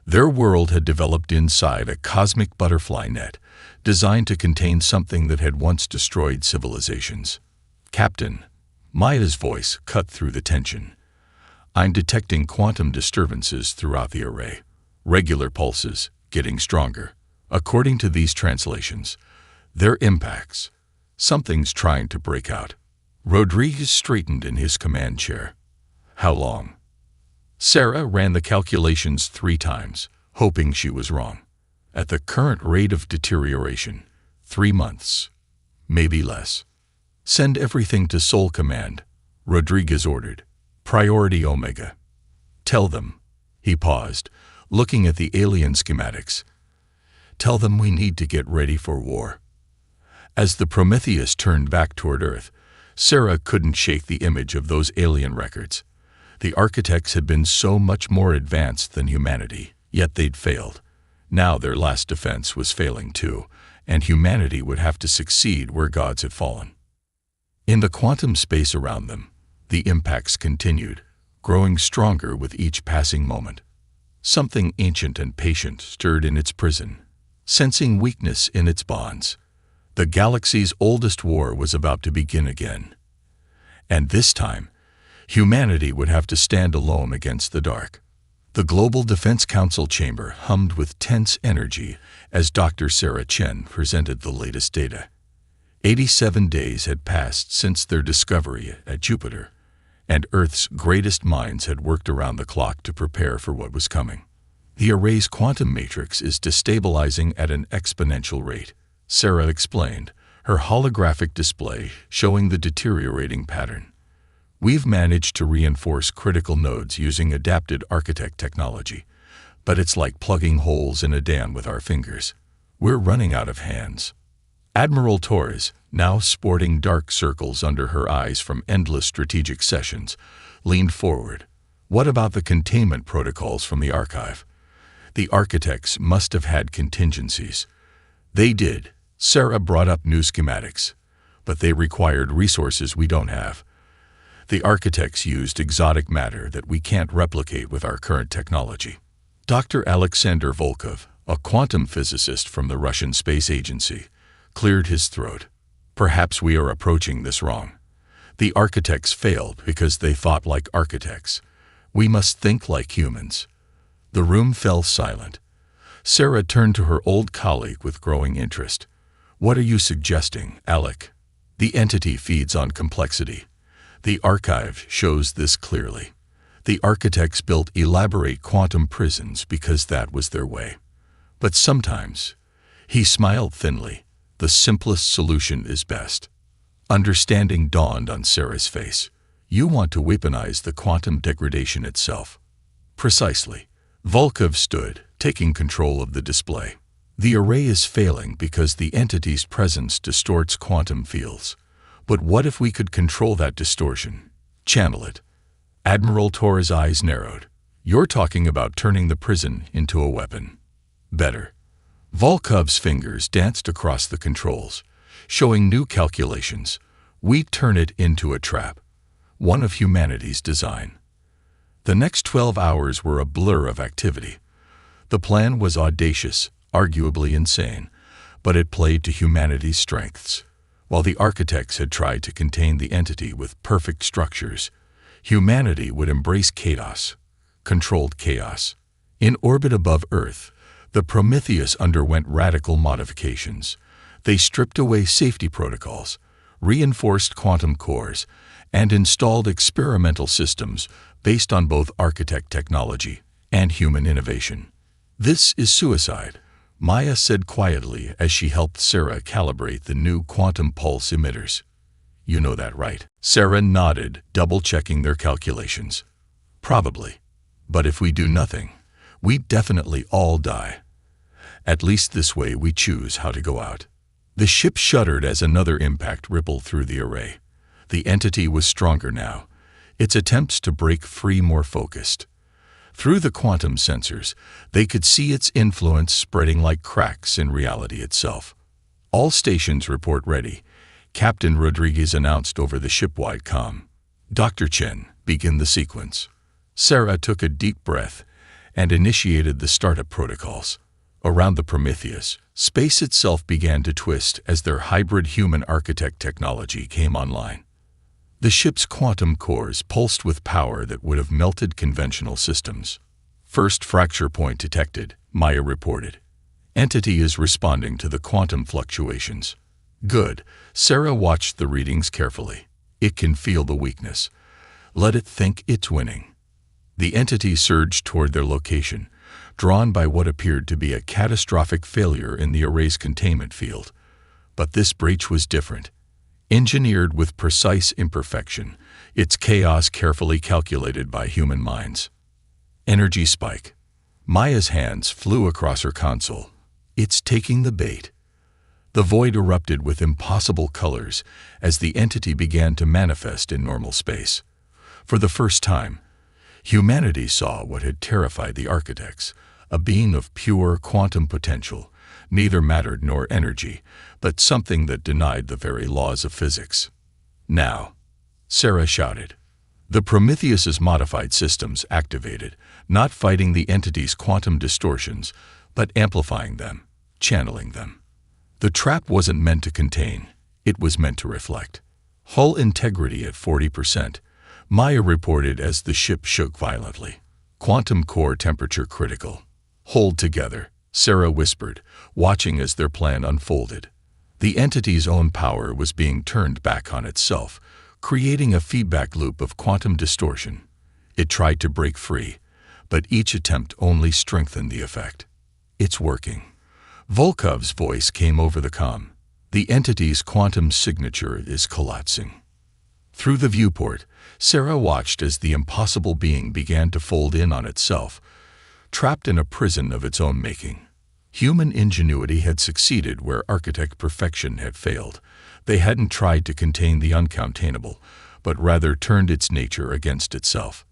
Their world had developed inside a cosmic butterfly net, designed to contain something that had once destroyed civilizations. "Captain," Maya's voice cut through the tension. "I'm detecting quantum disturbances throughout the array. Regular pulses, getting stronger. According to these translations, they're impacts. Something's trying to break out." Rodriguez straightened in his command chair. "How long?" Sarah ran the calculations 3 times, hoping she was wrong. "At the current rate of deterioration, 3 months. Maybe less." "Send everything to Sol Command," Rodriguez ordered. "Priority Omega. Tell them," he paused, looking at the alien schematics. "Tell them we need to get ready for war." As the Prometheus turned back toward Earth, Sarah couldn't shake the image of those alien records. The architects had been so much more advanced than humanity, yet they'd failed. Now their last defense was failing too, and humanity would have to succeed where gods had fallen. In the quantum space around them, the impacts continued, growing stronger with each passing moment. Something ancient and patient stirred in its prison, sensing weakness in its bonds. The galaxy's oldest war was about to begin again. And this time, humanity would have to stand alone against the dark. The Global Defense Council chamber hummed with tense energy as Dr. Sarah Chen presented the latest data. 87 days had passed since their discovery at Jupiter, and Earth's greatest minds had worked around the clock to prepare for what was coming. The array's quantum matrix is destabilizing at an exponential rate, Sarah explained, her holographic display showing the deteriorating pattern. We've managed to reinforce critical nodes using adapted architect technology, but it's like plugging holes in a dam with our fingers. We're running out of hands. Admiral Torres, now sporting dark circles under her eyes from endless strategic sessions, leaned forward. What about the containment protocols from the archive? The architects must have had contingencies. They did. Sarah brought up new schematics, but they required resources we don't have. The architects used exotic matter that we can't replicate with our current technology. Dr. Alexander Volkov, a quantum physicist from the Russian Space Agency, cleared his throat. Perhaps we are approaching this wrong. The architects failed because they thought like architects. We must think like humans. The room fell silent. Sarah turned to her old colleague with growing interest. What are you suggesting, Alec? The entity feeds on complexity. The archive shows this clearly. The architects built elaborate quantum prisons because that was their way. But sometimes, he smiled thinly, the simplest solution is best. Understanding dawned on Sarah's face. You want to weaponize the quantum degradation itself. Precisely. Volkov stood, taking control of the display. The array is failing because the entity's presence distorts quantum fields. But what if we could control that distortion? Channel it. Admiral Torres' eyes narrowed. You're talking about turning the prison into a weapon. Better. Volkov's fingers danced across the controls, showing new calculations. We turn it into a trap, one of humanity's design. The next 12 hours were a blur of activity. The plan was audacious, arguably insane, but it played to humanity's strengths. While the architects had tried to contain the entity with perfect structures, humanity would embrace chaos, controlled chaos. In orbit above Earth, the Prometheus underwent radical modifications. They stripped away safety protocols, reinforced quantum cores, and installed experimental systems based on both architect technology and human innovation. This is suicide, Maya said quietly as she helped Sarah calibrate the new quantum pulse emitters. You know that, right? Sarah nodded, double-checking their calculations. Probably. But if we do nothing, we definitely all die. At least this way we choose how to go out. The ship shuddered as another impact rippled through the array. The entity was stronger now, its attempts to break free more focused. Through the quantum sensors, they could see its influence spreading like cracks in reality itself. All stations report ready, Captain Rodriguez announced over the ship-wide comm. Dr. Chen, begin the sequence. Sarah took a deep breath and initiated the startup protocols. Around the Prometheus, space itself began to twist as their hybrid human architect technology came online. The ship's quantum cores pulsed with power that would have melted conventional systems. First fracture point detected, Maya reported. Entity is responding to the quantum fluctuations. Good. Sarah watched the readings carefully. It can feel the weakness. Let it think it's winning. The entity surged toward their location, drawn by what appeared to be a catastrophic failure in the array's containment field. But this breach was different. Engineered with precise imperfection, its chaos carefully calculated by human minds. Energy spike. Maya's hands flew across her console. It's taking the bait. The void erupted with impossible colors as the entity began to manifest in normal space. For the first time, humanity saw what had terrified the architects, a being of pure quantum potential, neither matter nor energy, but something that denied the very laws of physics. Now, Sarah shouted. The Prometheus's modified systems activated, not fighting the entity's quantum distortions, but amplifying them, channeling them. The trap wasn't meant to contain, it was meant to reflect. Hull integrity at 40%, Maya reported as the ship shook violently. Quantum core temperature critical. Hold together, Sarah whispered, watching as their plan unfolded. The entity's own power was being turned back on itself, creating a feedback loop of quantum distortion. It tried to break free, but each attempt only strengthened the effect. It's working. Volkov's voice came over the comm. The entity's quantum signature is collapsing. Through the viewport, Sarah watched as the impossible being began to fold in on itself, trapped in a prison of its own making. Human ingenuity had succeeded where architect perfection had failed. They hadn't tried to contain the uncontainable, but rather turned its nature against itself.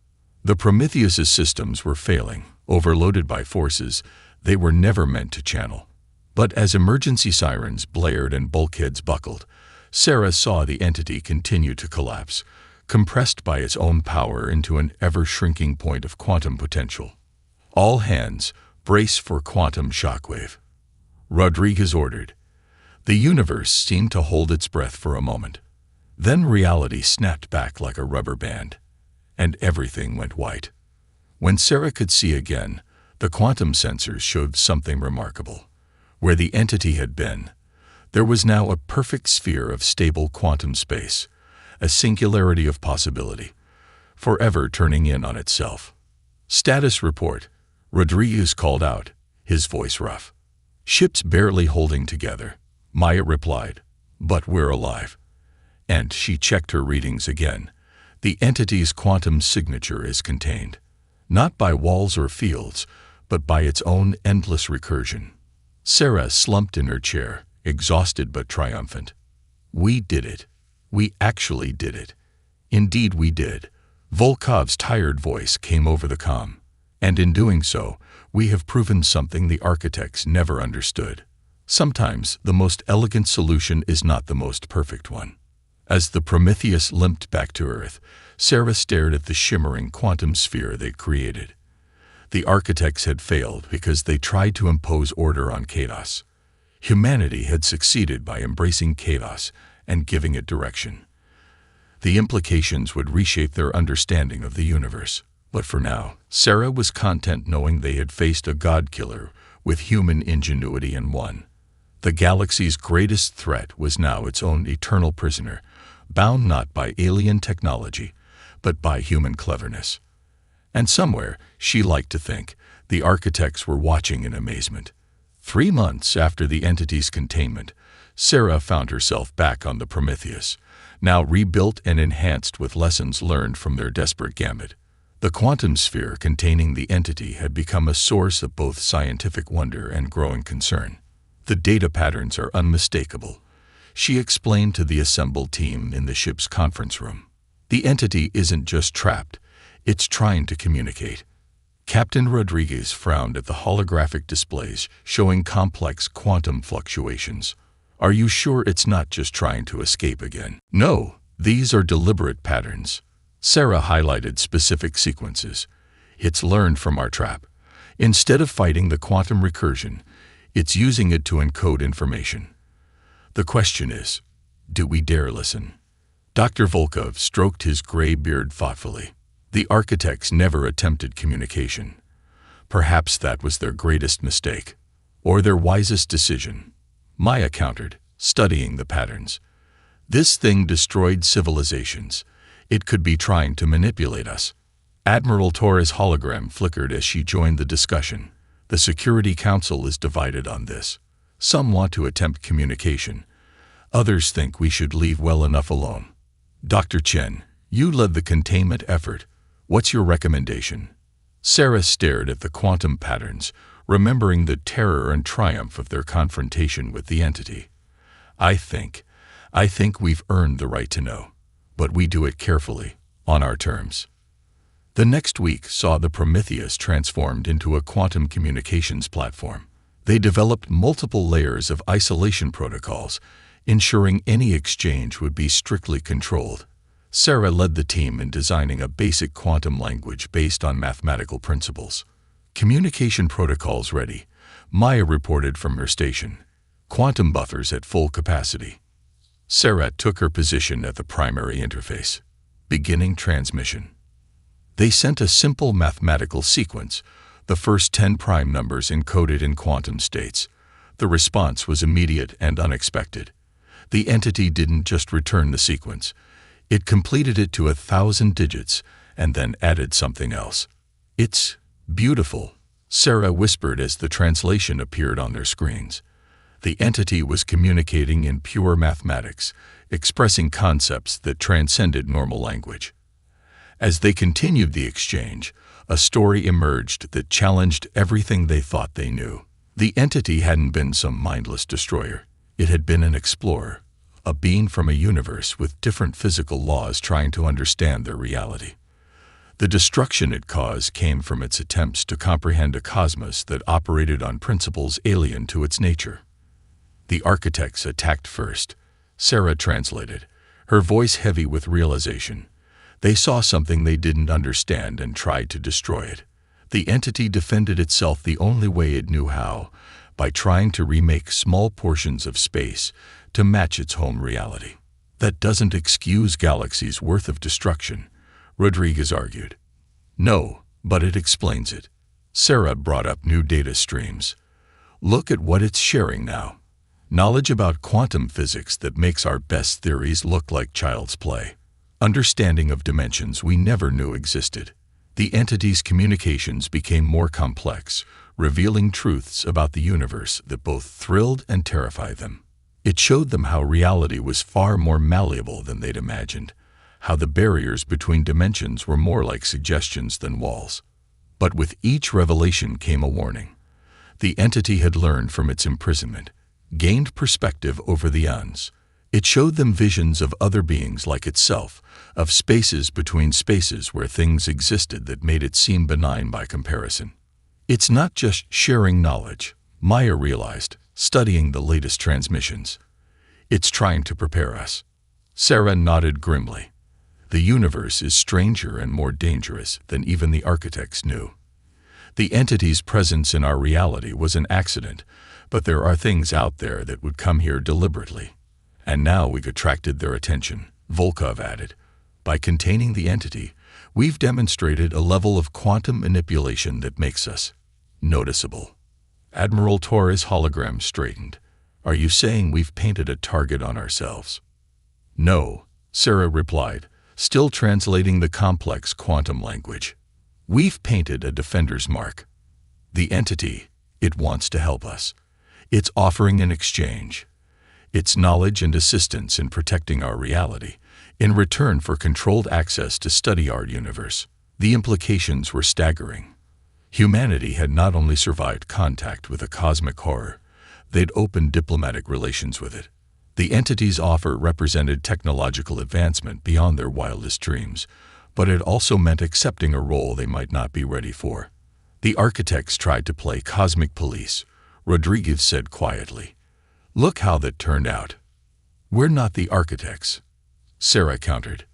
The Prometheus's systems were failing, overloaded by forces they were never meant to channel. But as emergency sirens blared and bulkheads buckled, Sarah saw the entity continue to collapse, compressed by its own power into an ever-shrinking point of quantum potential. All hands, brace for quantum shockwave. Rodriguez ordered. The universe seemed to hold its breath for a moment. Then reality snapped back like a rubber band, and everything went white. When Sarah could see again, the quantum sensors showed something remarkable. Where the entity had been, there was now a perfect sphere of stable quantum space, a singularity of possibility, forever turning in on itself. Status report, Rodriguez called out, his voice rough. Ships barely holding together, Maya replied, but we're alive. And she checked her readings again. The entity's quantum signature is contained, not by walls or fields, but by its own endless recursion. Sarah slumped in her chair, exhausted but triumphant. We did it. We actually did it. Indeed we did. Volkov's tired voice came over the comm. And in doing so, we have proven something the architects never understood. Sometimes the most elegant solution is not the most perfect one. As the Prometheus limped back to Earth, Sarah stared at the shimmering quantum sphere they'd created. The architects had failed because they tried to impose order on chaos. Humanity had succeeded by embracing chaos and giving it direction. The implications would reshape their understanding of the universe. But for now, Sarah was content knowing they had faced a god-killer with human ingenuity and won. The galaxy's greatest threat was now its own eternal prisoner, bound not by alien technology, but by human cleverness. And somewhere, she liked to think, the architects were watching in amazement. 3 months after the entity's containment, Sarah found herself back on the Prometheus, now rebuilt and enhanced with lessons learned from their desperate gambit. The quantum sphere containing the entity had become a source of both scientific wonder and growing concern. The data patterns are unmistakable, she explained to the assembled team in the ship's conference room. The entity isn't just trapped, it's trying to communicate. Captain Rodriguez frowned at the holographic displays showing complex quantum fluctuations. Are you sure it's not just trying to escape again? No, these are deliberate patterns. Sarah highlighted specific sequences. It's learned from our trap. Instead of fighting the quantum recursion, it's using it to encode information. The question is, do we dare listen? Dr. Volkov stroked his gray beard thoughtfully. The architects never attempted communication. Perhaps that was their greatest mistake, or their wisest decision. Maya countered, studying the patterns. This thing destroyed civilizations. It could be trying to manipulate us. Admiral Torres' hologram flickered as she joined the discussion. The Security Council is divided on this. Some want to attempt communication. Others think we should leave well enough alone. Dr. Chen, you led the containment effort. What's your recommendation? Sarah stared at the quantum patterns, remembering the terror and triumph of their confrontation with the entity. I think we've earned the right to know, but we do it carefully, on our terms. The next week saw the Prometheus transformed into a quantum communications platform. They developed multiple layers of isolation protocols, ensuring any exchange would be strictly controlled. Sarah led the team in designing a basic quantum language based on mathematical principles. Communication protocols ready, Maya reported from her station. Quantum buffers at full capacity. Sarah took her position at the primary interface. Beginning transmission. They sent a simple mathematical sequence, the first 10 prime numbers encoded in quantum states. The response was immediate and unexpected. The entity didn't just return the sequence. It completed it to 1,000 digits and then added something else. "It's beautiful," Sarah whispered as the translation appeared on their screens. The entity was communicating in pure mathematics, expressing concepts that transcended normal language. As they continued the exchange, a story emerged that challenged everything they thought they knew. The entity hadn't been some mindless destroyer. It had been an explorer, a being from a universe with different physical laws trying to understand their reality. The destruction it caused came from its attempts to comprehend a cosmos that operated on principles alien to its nature. The architects attacked first, Sarah translated, her voice heavy with realization. They saw something they didn't understand and tried to destroy it. The entity defended itself the only way it knew how, by trying to remake small portions of space to match its home reality. That doesn't excuse galaxies' worth of destruction, Rodriguez argued. No, but it explains it. Sarah brought up new data streams. Look at what it's sharing now. Knowledge about quantum physics that makes our best theories look like child's play. Understanding of dimensions we never knew existed. The entity's communications became more complex, revealing truths about the universe that both thrilled and terrified them. It showed them how reality was far more malleable than they'd imagined, how the barriers between dimensions were more like suggestions than walls. But with each revelation came a warning. The entity had learned from its imprisonment, gained perspective over the uns. It showed them visions of other beings like itself, of spaces between spaces where things existed that made it seem benign by comparison. It's not just sharing knowledge, Maya realized, studying the latest transmissions. It's trying to prepare us. Sarah nodded grimly. The universe is stranger and more dangerous than even the architects knew. The entity's presence in our reality was an accident, but there are things out there that would come here deliberately. And now we've attracted their attention, Volkov added. By containing the entity, we've demonstrated a level of quantum manipulation that makes us noticeable. Admiral Torres' hologram straightened. Are you saying we've painted a target on ourselves? No, Sarah replied, still translating the complex quantum language. We've painted a defender's mark. The entity, it wants to help us. It's offering an exchange. Its knowledge and assistance in protecting our reality, in return for controlled access to study our universe. The implications were staggering. Humanity had not only survived contact with a cosmic horror, they'd opened diplomatic relations with it. The entity's offer represented technological advancement beyond their wildest dreams, but it also meant accepting a role they might not be ready for. The architects tried to play cosmic police, Rodriguez said quietly. Look how that turned out. We're not the architects, Sarah countered.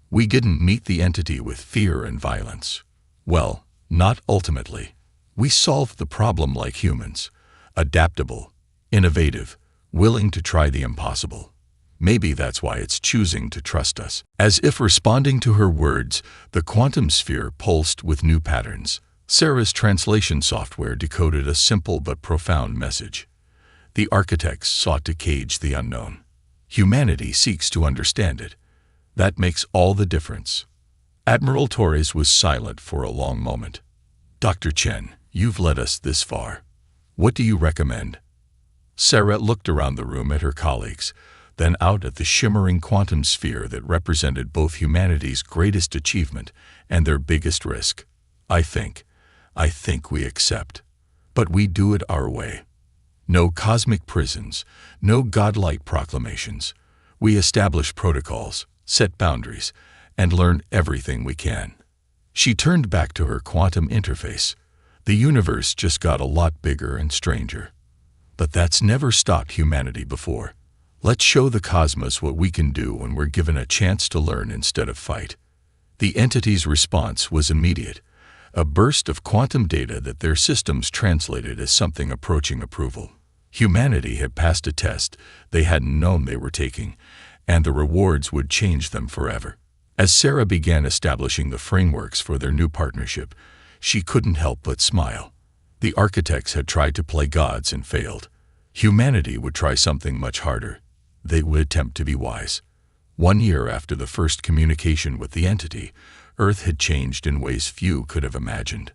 We didn't meet the entity with fear and violence. Well, not ultimately. We solved the problem like humans, adaptable, innovative, willing to try the impossible. Maybe that's why it's choosing to trust us. As if responding to her words, the quantum sphere pulsed with new patterns. Sarah's translation software decoded a simple but profound message. The architects sought to cage the unknown. Humanity seeks to understand it. That makes all the difference. Admiral Torres was silent for a long moment. Dr. Chen, you've led us this far. What do you recommend? Sarah looked around the room at her colleagues, then out at the shimmering quantum sphere that represented both humanity's greatest achievement and their biggest risk. I think we accept. But we do it our way. No cosmic prisons, no godlike proclamations. We establish protocols, set boundaries, and learn everything we can. She turned back to her quantum interface. The universe just got a lot bigger and stranger. But that's never stopped humanity before. Let's show the cosmos what we can do when we're given a chance to learn instead of fight. The entity's response was immediate, a burst of quantum data that their systems translated as something approaching approval. Humanity had passed a test they hadn't known they were taking, and the rewards would change them forever. As Sarah began establishing the frameworks for their new partnership, she couldn't help but smile. The architects had tried to play gods and failed. Humanity would try something much harder. They would attempt to be wise. 1 year after the first communication with the entity, Earth had changed in ways few could have imagined.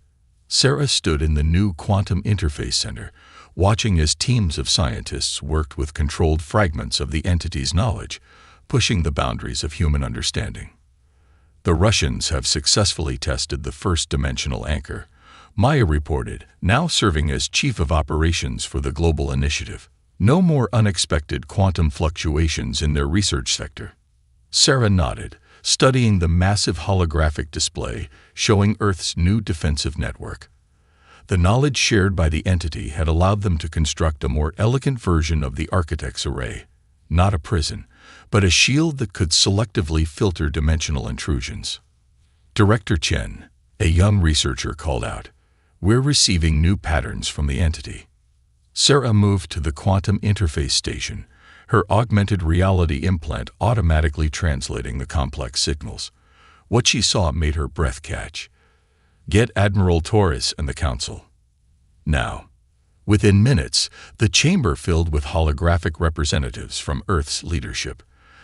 Sarah stood in the new Quantum Interface Center, watching as teams of scientists worked with controlled fragments of the entity's knowledge, pushing the boundaries of human understanding. The Russians have successfully tested the first dimensional anchor, Maya reported, now serving as chief of operations for the global initiative. No more unexpected quantum fluctuations in their research sector. Sarah nodded, studying the massive holographic display showing Earth's new defensive network. The knowledge shared by the entity had allowed them to construct a more elegant version of the architect's array, not a prison, but a shield that could selectively filter dimensional intrusions. Director Chen, a young researcher, called out, "We're receiving new patterns from the entity." Sarah moved to the quantum interface station, her augmented reality implant automatically translating the complex signals. What she saw made her breath catch. "Get Admiral Torres and the Council." Now. Within minutes, the chamber filled with holographic representatives from Earth's leadership.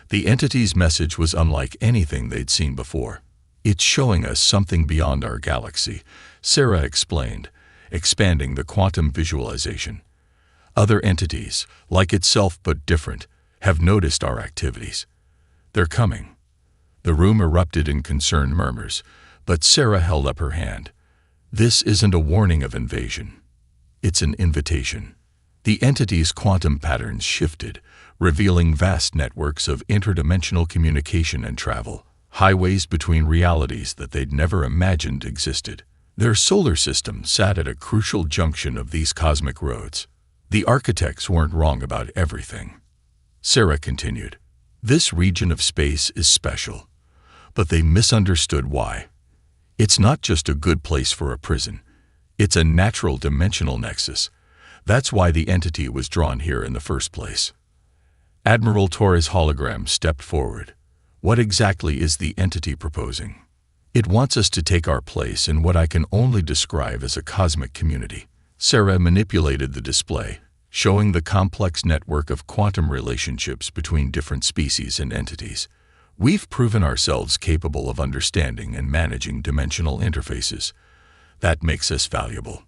The entity's message was unlike anything they'd seen before. "It's showing us something beyond our galaxy," Sarah explained, expanding the quantum visualization. "Other entities, like itself but different, have noticed our activities. They're coming." The room erupted in concerned murmurs, but Sarah held up her hand. "This isn't a warning of invasion. It's an invitation." The entity's quantum patterns shifted, revealing vast networks of interdimensional communication and travel, highways between realities that they'd never imagined existed. Their solar system sat at a crucial junction of these cosmic roads. The architects weren't wrong about everything. Sarah continued, "This region of space is special, but they misunderstood why. It's not just a good place for a prison. It's a natural dimensional nexus. That's why the entity was drawn here in the first place." Admiral Torres' hologram stepped forward. "What exactly is the entity proposing?" "It wants us to take our place in what I can only describe as a cosmic community." Sarah manipulated the display, showing the complex network of quantum relationships between different species and entities. "We've proven ourselves capable of understanding and managing dimensional interfaces. That makes us valuable."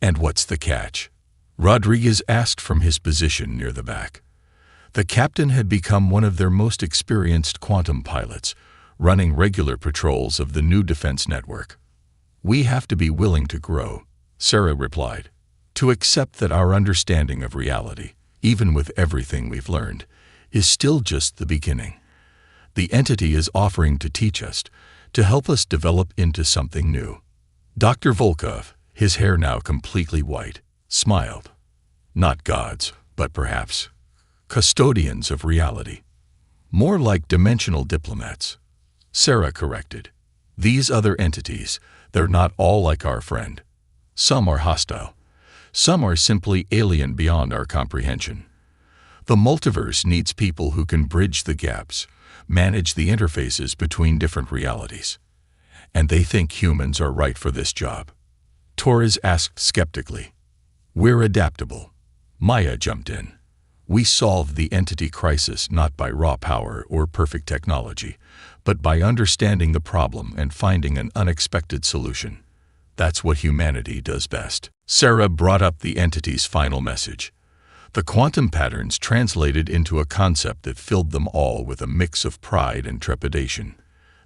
"And what's the catch?" Rodriguez asked from his position near the back. The captain had become one of their most experienced quantum pilots, running regular patrols of the new defense network. "We have to be willing to grow," Sarah replied, "to accept that our understanding of reality, even with everything we've learned, is still just the beginning. The entity is offering to teach us, to help us develop into something new." Dr. Volkov, his hair now completely white, smiled. "Not gods, but perhaps custodians of reality. More like dimensional diplomats." Sarah corrected. "These other entities, they're not all like our friend. Some are hostile. Some are simply alien beyond our comprehension. The multiverse needs people who can bridge the gaps, manage the interfaces between different realities. And they think humans are right for this job." Torres asked skeptically. "We're adaptable." Maya jumped in. "We solved the entity crisis not by raw power or perfect technology, but by understanding the problem and finding an unexpected solution. That's what humanity does best." Sarah brought up the entity's final message. The quantum patterns translated into a concept that filled them all with a mix of pride and trepidation.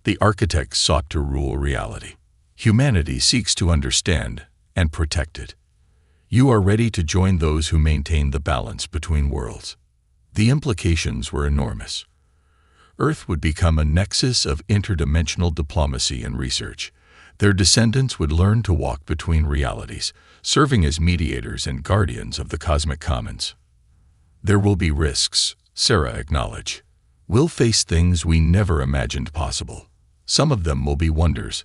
The architects sought to rule reality. Humanity seeks to understand and protect it. You are ready to join those who maintain the balance between worlds. The implications were enormous. Earth would become a nexus of interdimensional diplomacy and research. Their descendants would learn to walk between realities, serving as mediators and guardians of the cosmic commons. "There will be risks," Sarah acknowledged. "We'll face things we never imagined possible. Some of them will be wonders,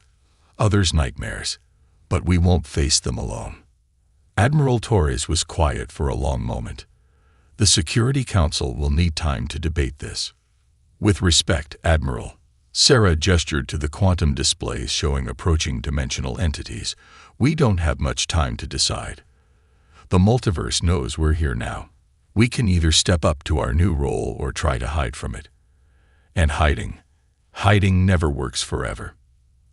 others nightmares, but we won't face them alone." Admiral Torres was quiet for a long moment. "The Security Council will need time to debate this." "With respect, Admiral," Sarah gestured to the quantum displays showing approaching dimensional entities. We don't have much time to decide. The multiverse knows we're here now. We can either step up to our new role or try to hide from it. And hiding never works forever.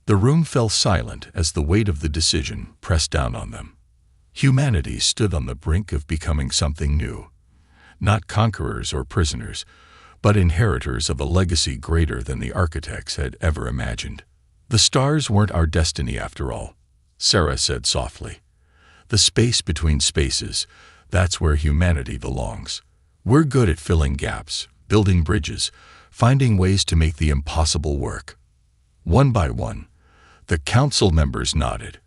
The room fell silent as the weight of the decision pressed down on them. Humanity stood on the brink of becoming something new. Not conquerors or prisoners, but inheritors of a legacy greater than the architects had ever imagined. The stars weren't our destiny after all, Sarah said softly. The space between spaces, that's where humanity belongs. We're good at filling gaps, building bridges, finding ways to make the impossible work. One by one, the council members nodded.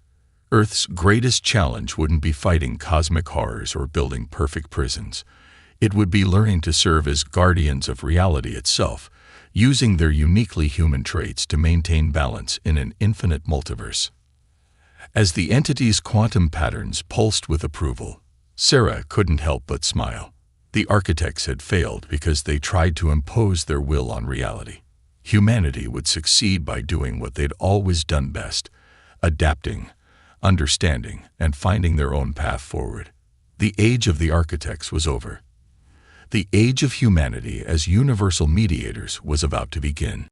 Earth's greatest challenge wouldn't be fighting cosmic horrors or building perfect prisons. It would be learning to serve as guardians of reality itself, using their uniquely human traits to maintain balance in an infinite multiverse. As the entity's quantum patterns pulsed with approval, Sarah couldn't help but smile. The architects had failed because they tried to impose their will on reality. Humanity would succeed by doing what they'd always done best, adapting, understanding, and finding their own path forward. The age of the architects was over. The age of humanity as universal mediators was about to begin.